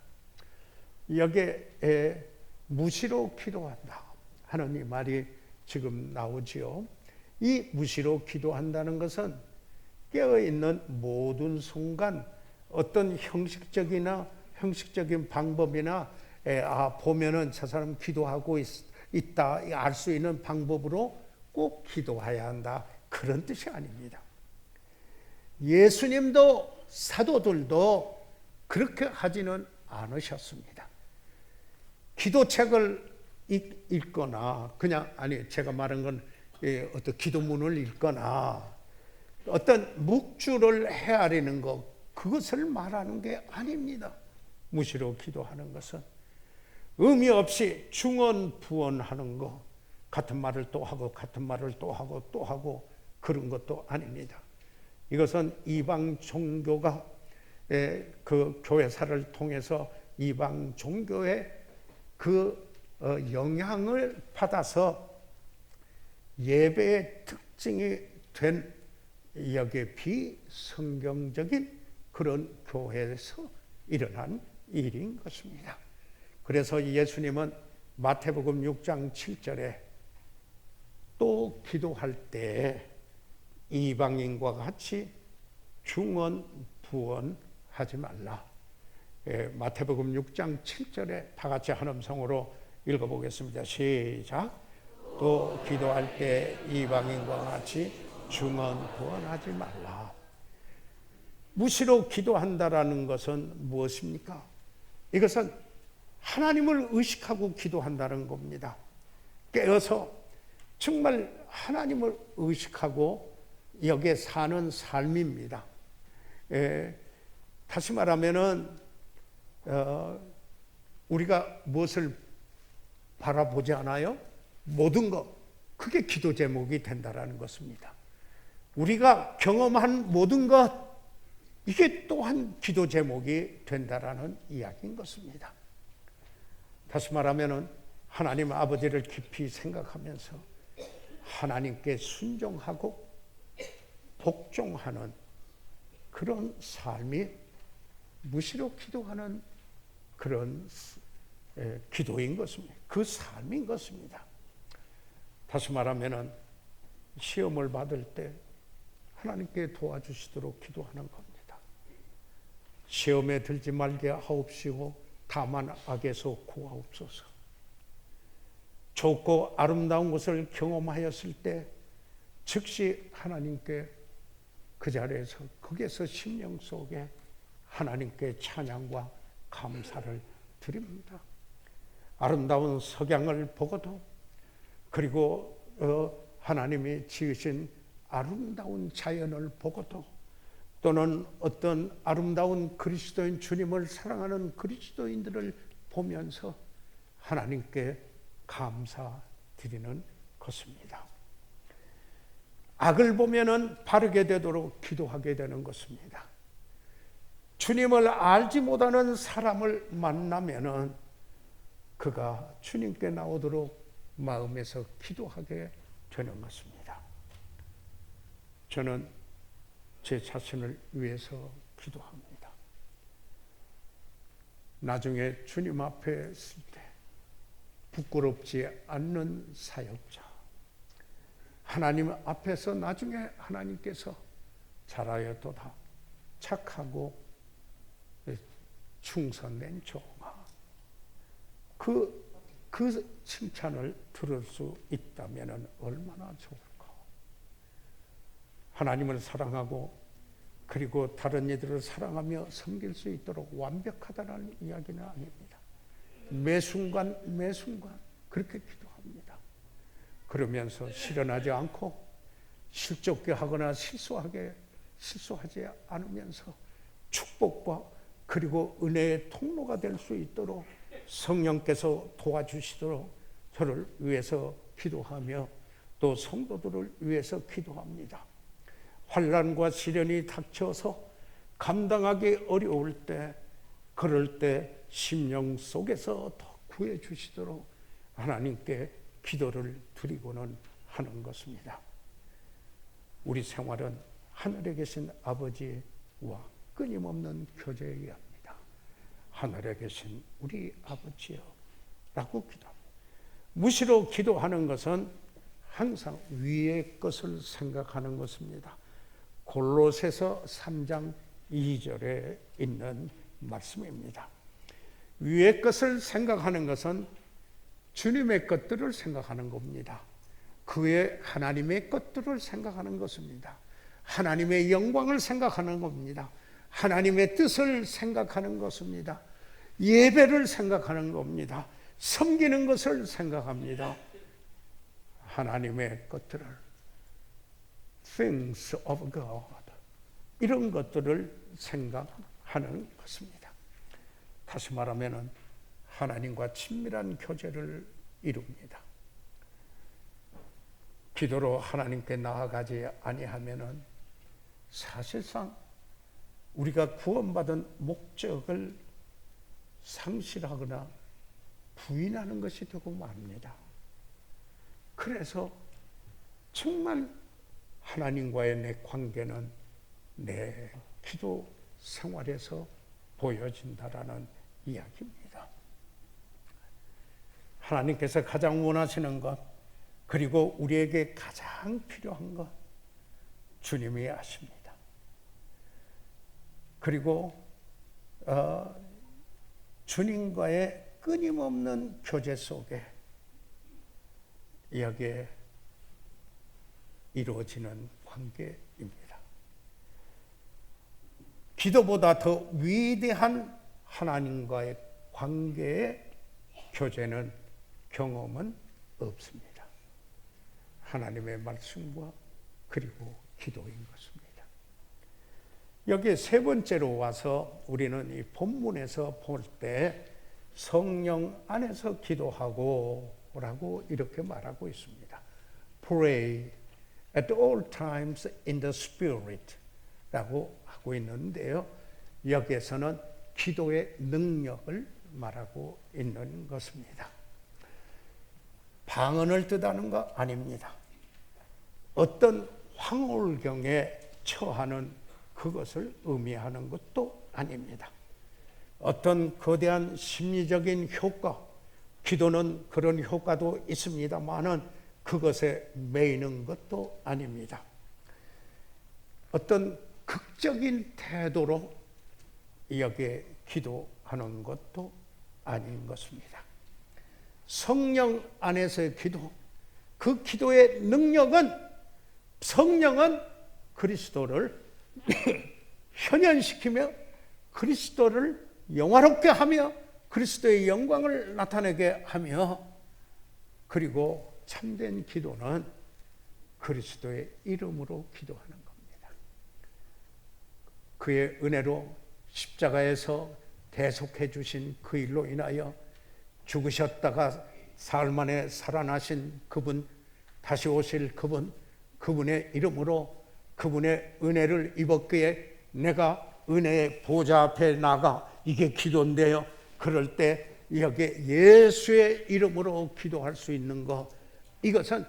여기에 무시로 기도한다 하는 이 말이 지금 나오지요. 이 무시로 기도한다는 것은 깨어있는 모든 순간 어떤 형식적인 방법이나 보면은 저 사람 기도하고 있다 알 수 있는 방법으로 꼭 기도해야 한다, 그런 뜻이 아닙니다. 예수님도 사도들도 그렇게 하지는 않으셨습니다. 기도책을 읽거나, 그냥, 제가 말한 건 어떤 기도문을 읽거나 어떤 묵주를 헤아리는 것, 그것을 말하는 게 아닙니다. 무시로 기도하는 것은 의미 없이 중언부언하는 것, 같은 말을 또 하고 같은 말을 또 하고 또 하고 그런 것도 아닙니다. 이것은 이방 종교가 그 교회사를 통해서 이방 종교의 그 영향을 받아서 예배의 특징이 된 여기에 비성경적인 그런 교회에서 일어난 일인 것입니다. 그래서 예수님은 마태복음 6장 7절에 또 기도할 때 이방인과 같이 중언부언하지 말라, 마태복음 6장 7절에 다 같이 한 음성으로 읽어보겠습니다. 시작. 또 기도할 때 이방인과 같이 중언부언하지 말라. 무시로 기도한다라는 것은 무엇입니까? 이것은 하나님을 의식하고 기도한다는 겁니다. 깨어서 정말 하나님을 의식하고 여기에 사는 삶입니다. 다시 말하면은 우리가 무엇을 바라보지 않아요? 모든 것, 그게 기도 제목이 된다라는 것입니다. 우리가 경험한 모든 것, 이게 또한 기도 제목이 된다라는 이야기인 것입니다. 다시 말하면은 하나님 아버지를 깊이 생각하면서 하나님께 순종하고 복종하는 그런 삶이 무시로 기도하는 그런 기도인 것입니다. 그 삶인 것입니다. 다시 말하면은 시험을 받을 때 하나님께 도와주시도록 기도하는 겁니다. 시험에 들지 말게 하옵시고 다만 악에서 구하옵소서. 좋고 아름다운 것을 경험하였을 때 즉시 하나님께 그 자리에서 거기에서 심령 속에 하나님께 찬양과 감사를 드립니다. 아름다운 석양을 보고도 그리고 하나님이 지으신 아름다운 자연을 보고도 또는 어떤 아름다운 그리스도인 주님을 사랑하는 그리스도인들을 보면서 하나님께 감사드리는 것입니다. 악을 보면은 바르게 되도록 기도하게 되는 것입니다. 주님을 알지 못하는 사람을 만나면은 그가 주님께 나오도록 마음에서 기도하게 되는 것입니다. 저는 제 자신을 위해서 기도합니다. 나중에 주님 앞에 있을 때 부끄럽지 않는 사역자, 하나님 앞에서 나중에 하나님께서 잘하였도다, 착하고 충성된 종아, 그 칭찬을 들을 수 있다면 얼마나 좋을까. 하나님을 사랑하고 그리고 다른 이들을 사랑하며 섬길 수 있도록 완벽하다는 이야기는 아닙니다. 매 순간 그렇게 기도합니다. 그러면서 실현하지 않고 실족게 하거나 실수하지 않으면서 축복과 그리고 은혜의 통로가 될 수 있도록 성령께서 도와주시도록 저를 위해서 기도하며 또 성도들을 위해서 기도합니다. 환난과 시련이 닥쳐서 감당하기 어려울 때, 그럴 때 심령 속에서 더 구해 주시도록 하나님께 기도를 드리고는 하는 것입니다. 우리 생활은 하늘에 계신 아버지와 끊임없는 교제해야 합니다. 하늘에 계신 우리 아버지여 라고 기도합니다. 무시로 기도하는 것은 항상 위의 것을 생각하는 것입니다. 골로새서 3장 2절에 있는 말씀입니다. 위의 것을 생각하는 것은 주님의 것들을 생각하는 겁니다. 그 외에 하나님의 것들을 생각하는 것입니다. 하나님의 영광을 생각하는 겁니다. 하나님의 뜻을 생각하는 것입니다. 예배를 생각하는 겁니다. 섬기는 것을 생각합니다. 하나님의 것들을, things of God, 이런 것들을 생각하는 것입니다. 다시 말하면 하나님과 친밀한 교제를 이룹니다. 기도로 하나님께 나아가지 아니하면은 사실상 우리가 구원받은 목적을 상실하거나 부인하는 것이 되고 맙니다. 그래서 정말 하나님과의 내 관계는 내 기도 생활에서 보여진다라는 이야기입니다. 하나님께서 가장 원하시는 것, 그리고 우리에게 가장 필요한 것 주님이 아십니다. 그리고 주님과의 끊임없는 교제 속에 여기에 이루어지는 관계입니다. 기도보다 더 위대한 하나님과의 관계의 교제는 경험은 없습니다. 하나님의 말씀과 그리고 기도인 것입니다. 여기 세 번째로 와서 우리는 이 본문에서 볼 때 성령 안에서 기도하고 라고 이렇게 말하고 있습니다. Pray at all times in the Spirit 라고 하고 있는데요. 여기에서는 기도의 능력을 말하고 있는 것입니다. 방언을 뜻하는 거 아닙니다. 어떤 황홀경에 처하는 그것을 의미하는 것도 아닙니다. 어떤 거대한 심리적인 효과, 기도는 그런 효과도 있습니다만은 그것에 매이는 것도 아닙니다. 어떤 극적인 태도로 여기에 기도하는 것도 아닌 것입니다. 성령 안에서의 기도, 그 기도의 능력은 성령은 그리스도를 현현시키며 그리스도를 영화롭게 하며 그리스도의 영광을 나타내게 하며 그리고 참된 기도는 그리스도의 이름으로 기도하는 겁니다. 그의 은혜로 십자가에서 대속해 주신 그 일로 인하여 죽으셨다가 사흘 만에 살아나신 그분, 다시 오실 그분, 그분의 이름으로 그분의 은혜를 입었기에 내가 은혜의 보좌 앞에 나가 이게 기도인데요. 그럴 때 여기 예수의 이름으로 기도할 수 있는 것, 이것은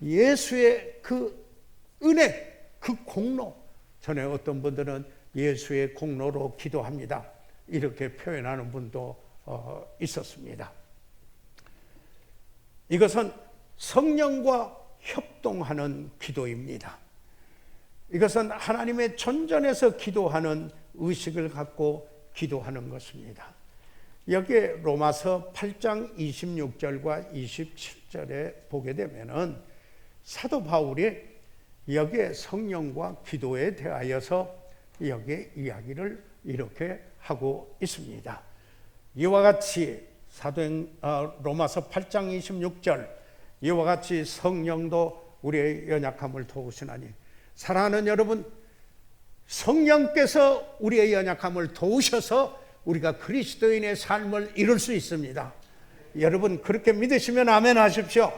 예수의 그 은혜, 그 공로. 전에 어떤 분들은 예수의 공로로 기도합니다, 이렇게 표현하는 분도 있었습니다. 이것은 성령과 협동하는 기도입니다. 이것은 하나님의 존전에서 기도하는 의식을 갖고 기도하는 것입니다. 여기에 로마서 8장 26절과 27절에 보게 되면은 사도 바울이 여기에 성령과 기도에 대하여서 여기에 이야기를 이렇게 하고 있습니다. 이와 같이 로마서 8장 26절, 이와 같이 성령도 우리의 연약함을 도우시나니. 사랑하는 여러분, 성령께서 우리의 연약함을 도우셔서 우리가 그리스도인의 삶을 이룰 수 있습니다. 여러분 그렇게 믿으시면 아멘 하십시오.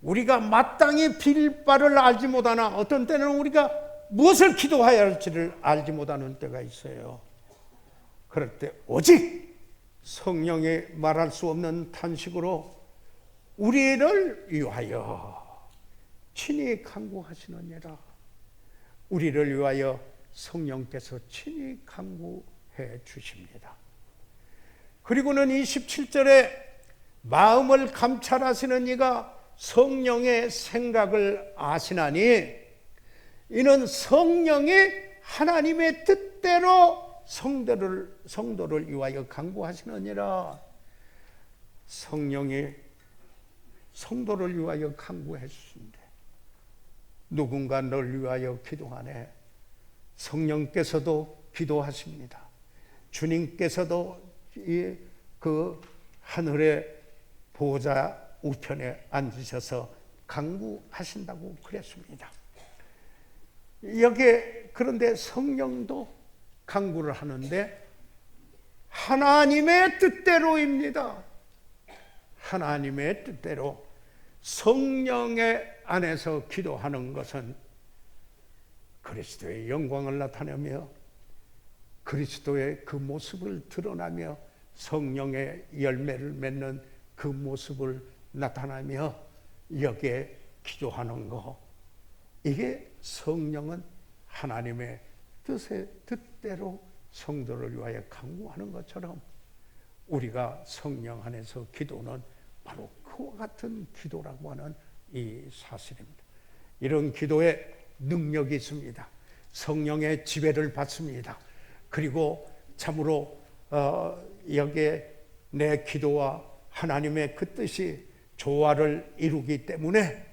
우리가 마땅히 빌 바를 알지 못하나 어떤 때는 우리가 무엇을 기도해야 할지를 알지 못하는 때가 있어요. 그럴 때 오직 성령이 말할 수 없는 탄식으로 우리를 위하여 친히 간구하시느니라. 우리를 위하여 성령께서 친히 간구해 주십니다. 그리고는 27절에 마음을 감찰하시는 이가 성령의 생각을 아시나니 이는 성령이 하나님의 뜻대로 성도를 위하여 간구하시느니라. 성령이 성도를 위하여 간구해 주신대. 누군가 널 위하여 기도하네. 성령께서도 기도하십니다. 주님께서도 그 하늘의 보좌 우편에 앉으셔서 간구하신다고 그랬습니다. 여기에 그런데 성령도 간구를 하는데 하나님의 뜻대로입니다. 하나님의 뜻대로 성령의 안에서 기도하는 것은 그리스도의 영광을 나타내며 그리스도의 그 모습을 드러나며 성령의 열매를 맺는 그 모습을 나타나며 여기에 기도하는 것, 이게 성령은 하나님의 뜻대로 성도를 위하여 간구하는 것처럼 우리가 성령 안에서 기도는 바로 그와 같은 기도라고 하는 이 사실입니다. 이런 기도에 능력이 있습니다. 성령의 지배를 받습니다. 그리고 참으로 여기에 내 기도와 하나님의 그 뜻이 조화를 이루기 때문에,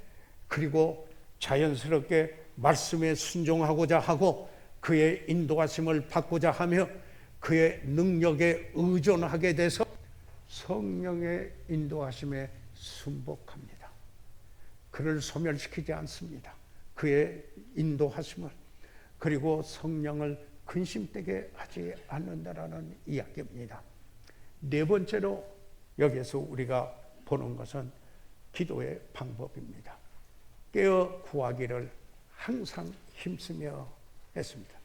그리고 자연스럽게 말씀에 순종하고자 하고 그의 인도하심을 받고자 하며 그의 능력에 의존하게 돼서 성령의 인도하심에 순복합니다. 그를 소멸시키지 않습니다. 그의 인도하심을, 그리고 성령을 근심되게 하지 않는다라는 이야기입니다. 네 번째로 여기에서 우리가 보는 것은 기도의 방법입니다. 깨어 구하기를 항상 힘쓰며 했습니다.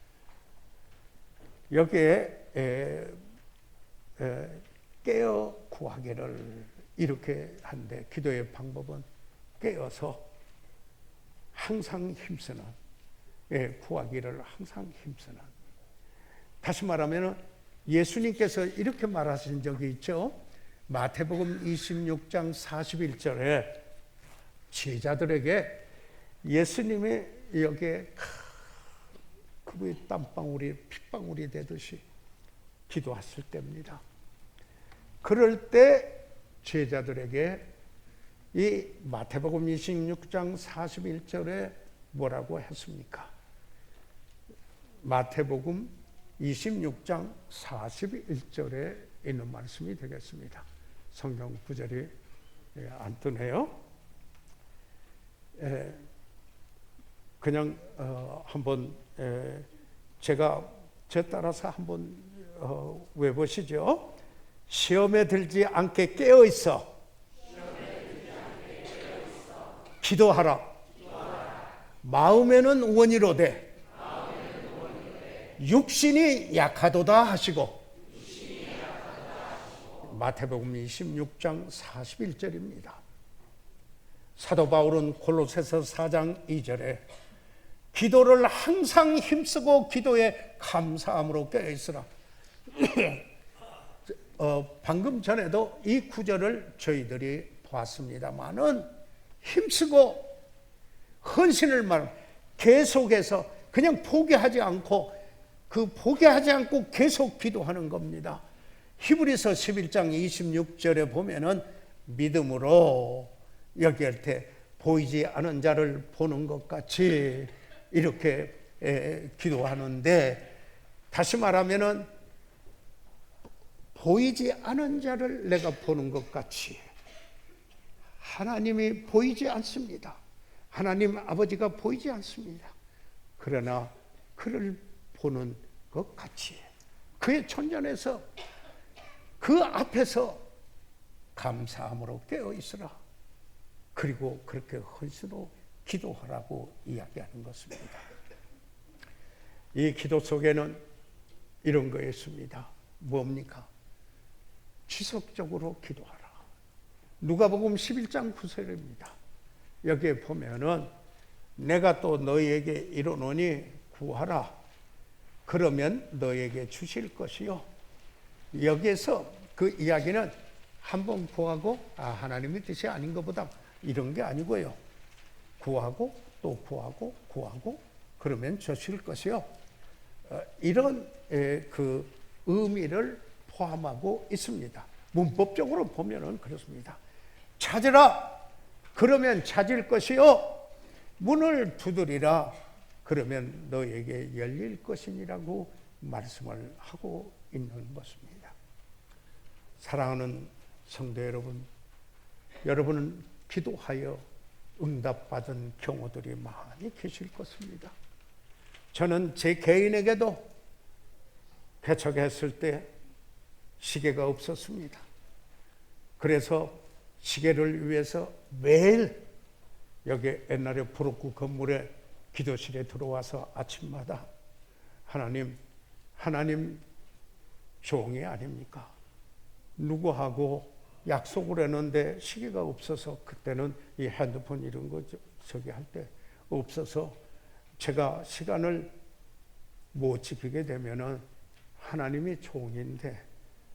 여기에 깨어 구하기를 이렇게 한데, 기도의 방법은 깨어서 항상 힘쓰는, 구하기를 항상 힘쓰는. 다시 말하면 예수님께서 이렇게 말하신 적이 있죠. 마태복음 26장 41절에 제자들에게 예수님이 여기에 그의 땀방울이 핏방울이 되듯이 기도했을 때입니다. 그럴 때 제자들에게 이 마태복음 26장 41절에 뭐라고 했습니까? 마태복음 26장 41절에 있는 말씀이 되겠습니다. 성경 구절이 안 뜨네요. 그냥 한번 제가 제 따라서 한번 외보시죠. 시험에 들지 않게 깨어 있어. 기도하라. 마음에는 원이로되 육신이 약하도다 하시고. 마태복음 26장 41절입니다. 사도 바울은 골로새서 4장 2절에 기도를 항상 힘쓰고 기도에 감사함으로 깨어있으라. 방금 전에도 이 구절을 저희들이 보았습니다마는, 힘쓰고 헌신을 계속해서 그냥 포기하지 않고 계속 기도하는 겁니다. 히브리서 11장 26절에 보면은 믿음으로 여기할 때 보이지 않은 자를 보는 것 같이 이렇게 기도하는데, 다시 말하면은 보이지 않은 자를 내가 보는 것 같이, 하나님이 보이지 않습니다. 하나님 아버지가 보이지 않습니다. 그러나 그를 보는 것 같이 그의 존전에서 그 앞에서 감사함으로 깨어 있으라. 그리고 그렇게 헌신으로 기도하라고 이야기하는 것입니다. 이 기도 속에는 이런 거 있습니다. 뭡니까? 지속적으로 기도하라. 누가복음 11장 9절입니다. 여기에 보면은 내가 또 너희에게 이르노니 구하라. 그러면 너희에게 주실 것이요. 여기에서 그 이야기는 한번 구하고 하나님의 뜻이 아닌 것보다 이런 게 아니고요. 구하고 또 구하고 그러면 주실 것이요. 이런 그 의미를 포함하고 있습니다. 문법적으로 보면은 그렇습니다. 찾으라. 그러면 찾을 것이요. 문을 두드리라. 그러면 너에게 열릴 것이니라고 말씀을 하고 있는 것입니다. 사랑하는 성도 여러분, 여러분은 기도하여 응답받은 경우들이 많이 계실 것입니다. 저는 제 개인에게도 개척했을 때 시계가 없었습니다. 그래서 시계를 위해서 매일 여기 옛날에 브로크 건물에 기도실에 들어와서 아침마다 하나님 종이 아닙니까? 누구하고 약속을 했는데 시계가 없어서, 그때는 이 핸드폰 이런 거 저기 할 때 없어서 제가 시간을 못 지키게 되면은 하나님이 종인데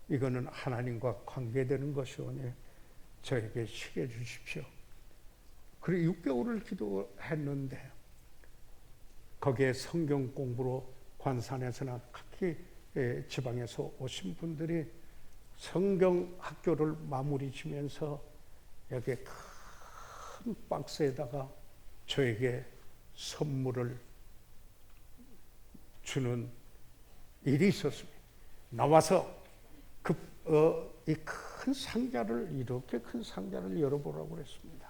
이거는 하나님과 관계되는 것이오니 저에게 시계 주십시오. 그래 6개월을 기도했는데 거기에 성경 공부로 관산에서나 각기 지방에서 오신 분들이 성경 학교를 마무리 지면서 여기 큰 박스에다가 저에게 선물을 주는 일이 있었습니다. 나와서 이 큰 상자를, 이렇게 큰 상자를 열어보라고 그랬습니다.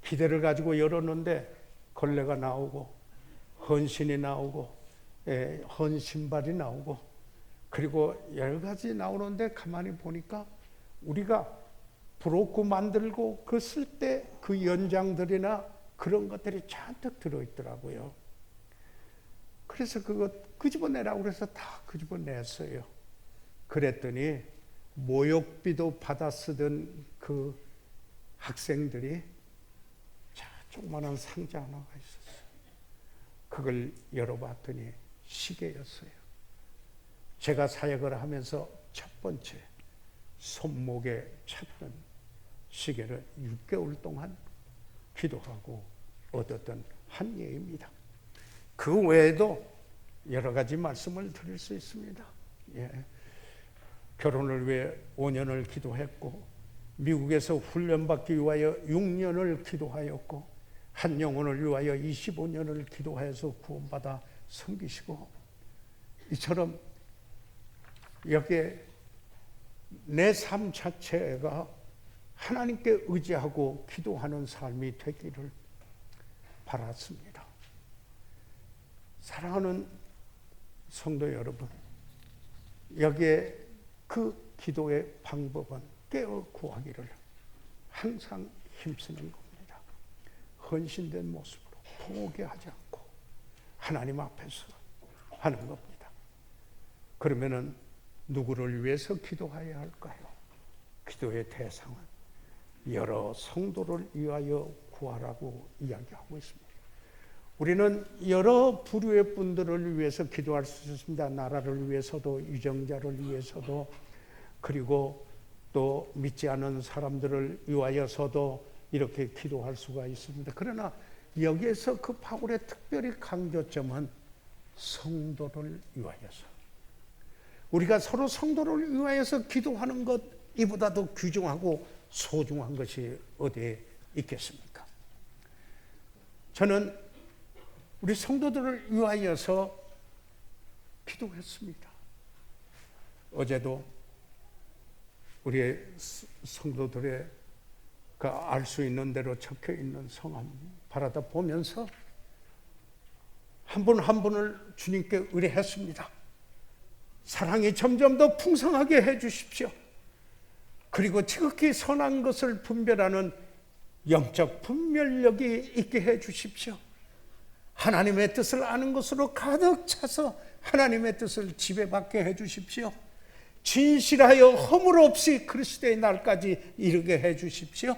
기대를 가지고 열었는데 걸레가 나오고 헌신이 나오고 헌신발이 나오고 그리고 여러 가지 나오는데 가만히 보니까 우리가 브로커 만들고 그 쓸 때 그 연장들이나 그런 것들이 잔뜩 들어있더라고요. 그래서 그거 끄집어내라고 그래서 다 끄집어냈어요. 그랬더니 모욕비도 받아 쓰던 그 학생들이 조그만한 상자 하나가 있었어요. 그걸 열어봤더니 시계였어요. 제가 사역을 하면서 첫 번째 손목에 찼던 시계를 6개월 동안 기도하고 얻었던 한 예입니다. 그 외에도 여러 가지 말씀을 드릴 수 있습니다. 결혼을 위해 5년을 기도했고 미국에서 훈련받기 위하여 6년을 기도하였고 한 영혼을 위하여 25년을 기도해서 구원받아 섬기시고 이처럼 여기에 내 삶 자체가 하나님께 의지하고 기도하는 삶이 되기를 바랐습니다. 사랑하는 성도 여러분, 여기에 그 기도의 방법은 깨어 구하기를 항상 힘쓰는 겁니다. 헌신된 모습으로 포기하지 않고 하나님 앞에서 하는 겁니다. 그러면은 누구를 위해서 기도해야 할까요? 기도의 대상은 여러 성도를 위하여 구하라고 이야기하고 있습니다. 우리는 여러 부류의 분들을 위해서 기도할 수 있습니다. 나라를 위해서도, 유정자를 위해서도, 그리고 또 믿지 않은 사람들을 위하여서도 이렇게 기도할 수가 있습니다. 그러나 여기에서 그 바울의 특별히 강조점은 성도를 위하여서, 우리가 서로 성도를 위하여서 기도하는 것, 이보다도 귀중하고 소중한 것이 어디에 있겠습니까? 저는 우리 성도들을 위하여서 기도했습니다. 어제도 우리 성도들의 알 수 있는 대로 적혀 있는 성함 바라다 보면서 한 분 한 분을 주님께 의뢰했습니다. 사랑이 점점 더 풍성하게 해주십시오. 그리고 지극히 선한 것을 분별하는 영적 분별력이 있게 해주십시오. 하나님의 뜻을 아는 것으로 가득 차서 하나님의 뜻을 지배받게 해주십시오. 진실하여 허물 없이 그리스도의 날까지 이르게 해주십시오.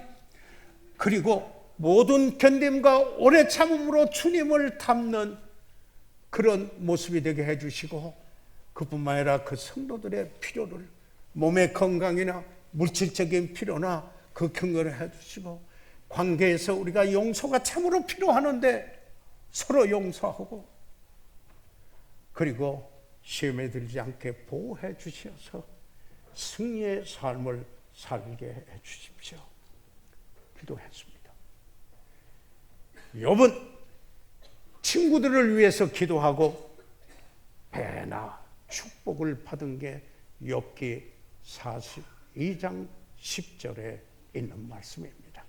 그리고 모든 견딤과 오래 참음으로 주님을 닮는 그런 모습이 되게 해주시고, 그뿐만 아니라 그 성도들의 필요를, 몸의 건강이나 물질적인 필요나 그 경건을 해주시고, 관계에서 우리가 용서가 참으로 필요하는데 서로 용서하고, 그리고 시험에 들지 않게 보호해 주셔서 승리의 삶을 살게 해 주십시오. 기도했습니다. 욥은 친구들을 위해서 기도하고 배나 축복을 받은 게 욥기 42장 10절에 있는 말씀입니다.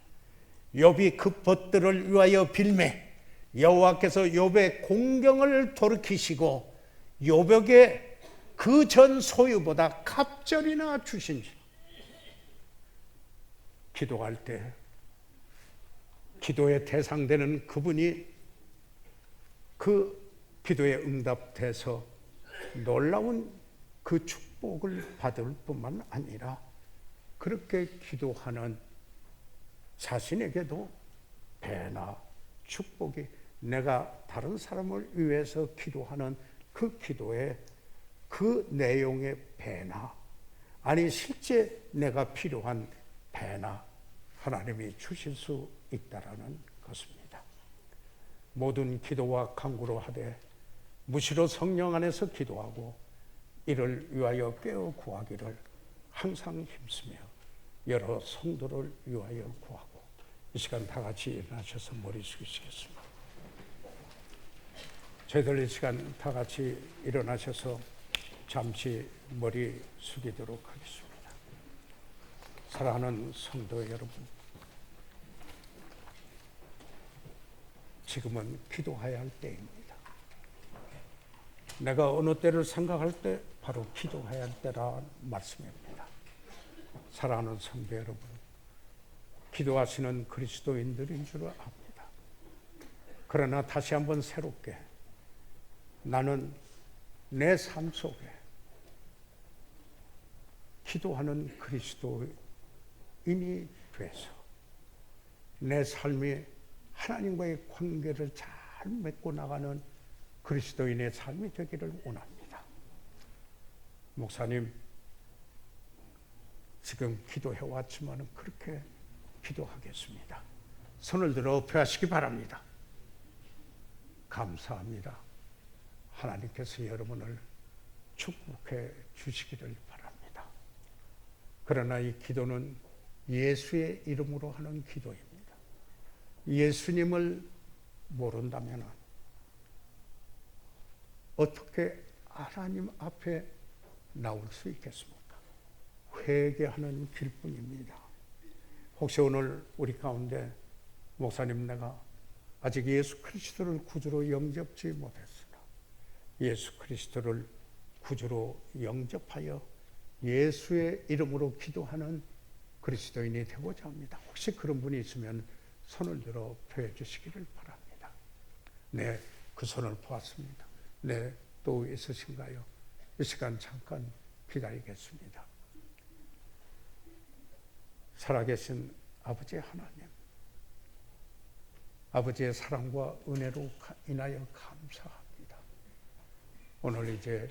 욥이 그 벗들을 위하여 빌매 여호와께서 욥의 공경을 돌이키시고 욥에게 그 전 소유보다 갑절이나 주신지. 기도할 때 기도의 대상되는 그분이 그 기도에 응답돼서 놀라운 그 축복을 받을 뿐만 아니라 그렇게 기도하는 자신에게도 배나 축복이, 내가 다른 사람을 위해서 기도하는 그 기도의 그 내용의 배나, 아니 실제 내가 필요한 배나 하나님이 주실 수 있다라는 것입니다. 모든 기도와 간구로 하되 무시로 성령 안에서 기도하고 이를 위하여 깨어 구하기를 항상 힘쓰며 여러 성도를 위하여 구하고. 이 시간 다 같이 일어나셔서 머리 숙이시겠습니다. 저희들 이 시간 다 같이 일어나셔서 잠시 머리 숙이도록 하겠습니다. 사랑하는 성도 여러분, 지금은 기도해야 할 때입니다. 내가 어느 때를 생각할 때 바로 기도해야 할 때란 말씀입니다. 사랑하는 성도 여러분, 기도하시는 그리스도인들인 줄 압니다. 그러나 다시 한번 새롭게 나는 내 삶 속에 기도하는 그리스도인이 돼서 내 삶이 하나님과의 관계를 잘 맺고 나가는 그리스도인의 삶이 되기를 원합니다. 목사님, 지금 기도해 왔지만 그렇게 기도하겠습니다. 손을 들어 표하시기 바랍니다. 감사합니다. 하나님께서 여러분을 축복해 주시기를 바랍니다. 그러나 이 기도는 예수의 이름으로 하는 기도입니다. 예수님을 모른다면 어떻게 하나님 앞에 나올 수 있겠습니까? 회개하는 길뿐입니다. 혹시 오늘 우리 가운데 목사님, 내가 아직 예수 그리스도를 구주로 영접지 못했으나 예수 그리스도를 구주로 영접하여 예수의 이름으로 기도하는 그리스도인이 되고자 합니다. 혹시 그런 분이 있으면 손을 들어 표해 주시기를 바랍니다. 네, 그 손을 보았습니다. 네, 또 있으신가요? 이 시간 잠깐 기다리겠습니다. 살아계신 아버지 하나님, 아버지의 사랑과 은혜로 인하여 감사합니다. 오늘 이제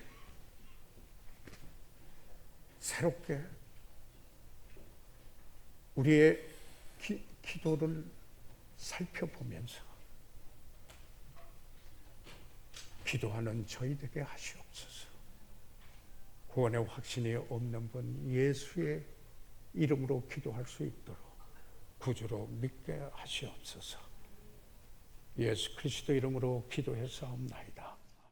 새롭게 우리의 기도를 살펴보면서 기도하는 저희에게 하시옵소서. 구원의 확신이 없는 분 예수의 이름으로 기도할 수 있도록 구주로 믿게 하시옵소서. 예수 그리스도 이름으로 기도해서옵나이다.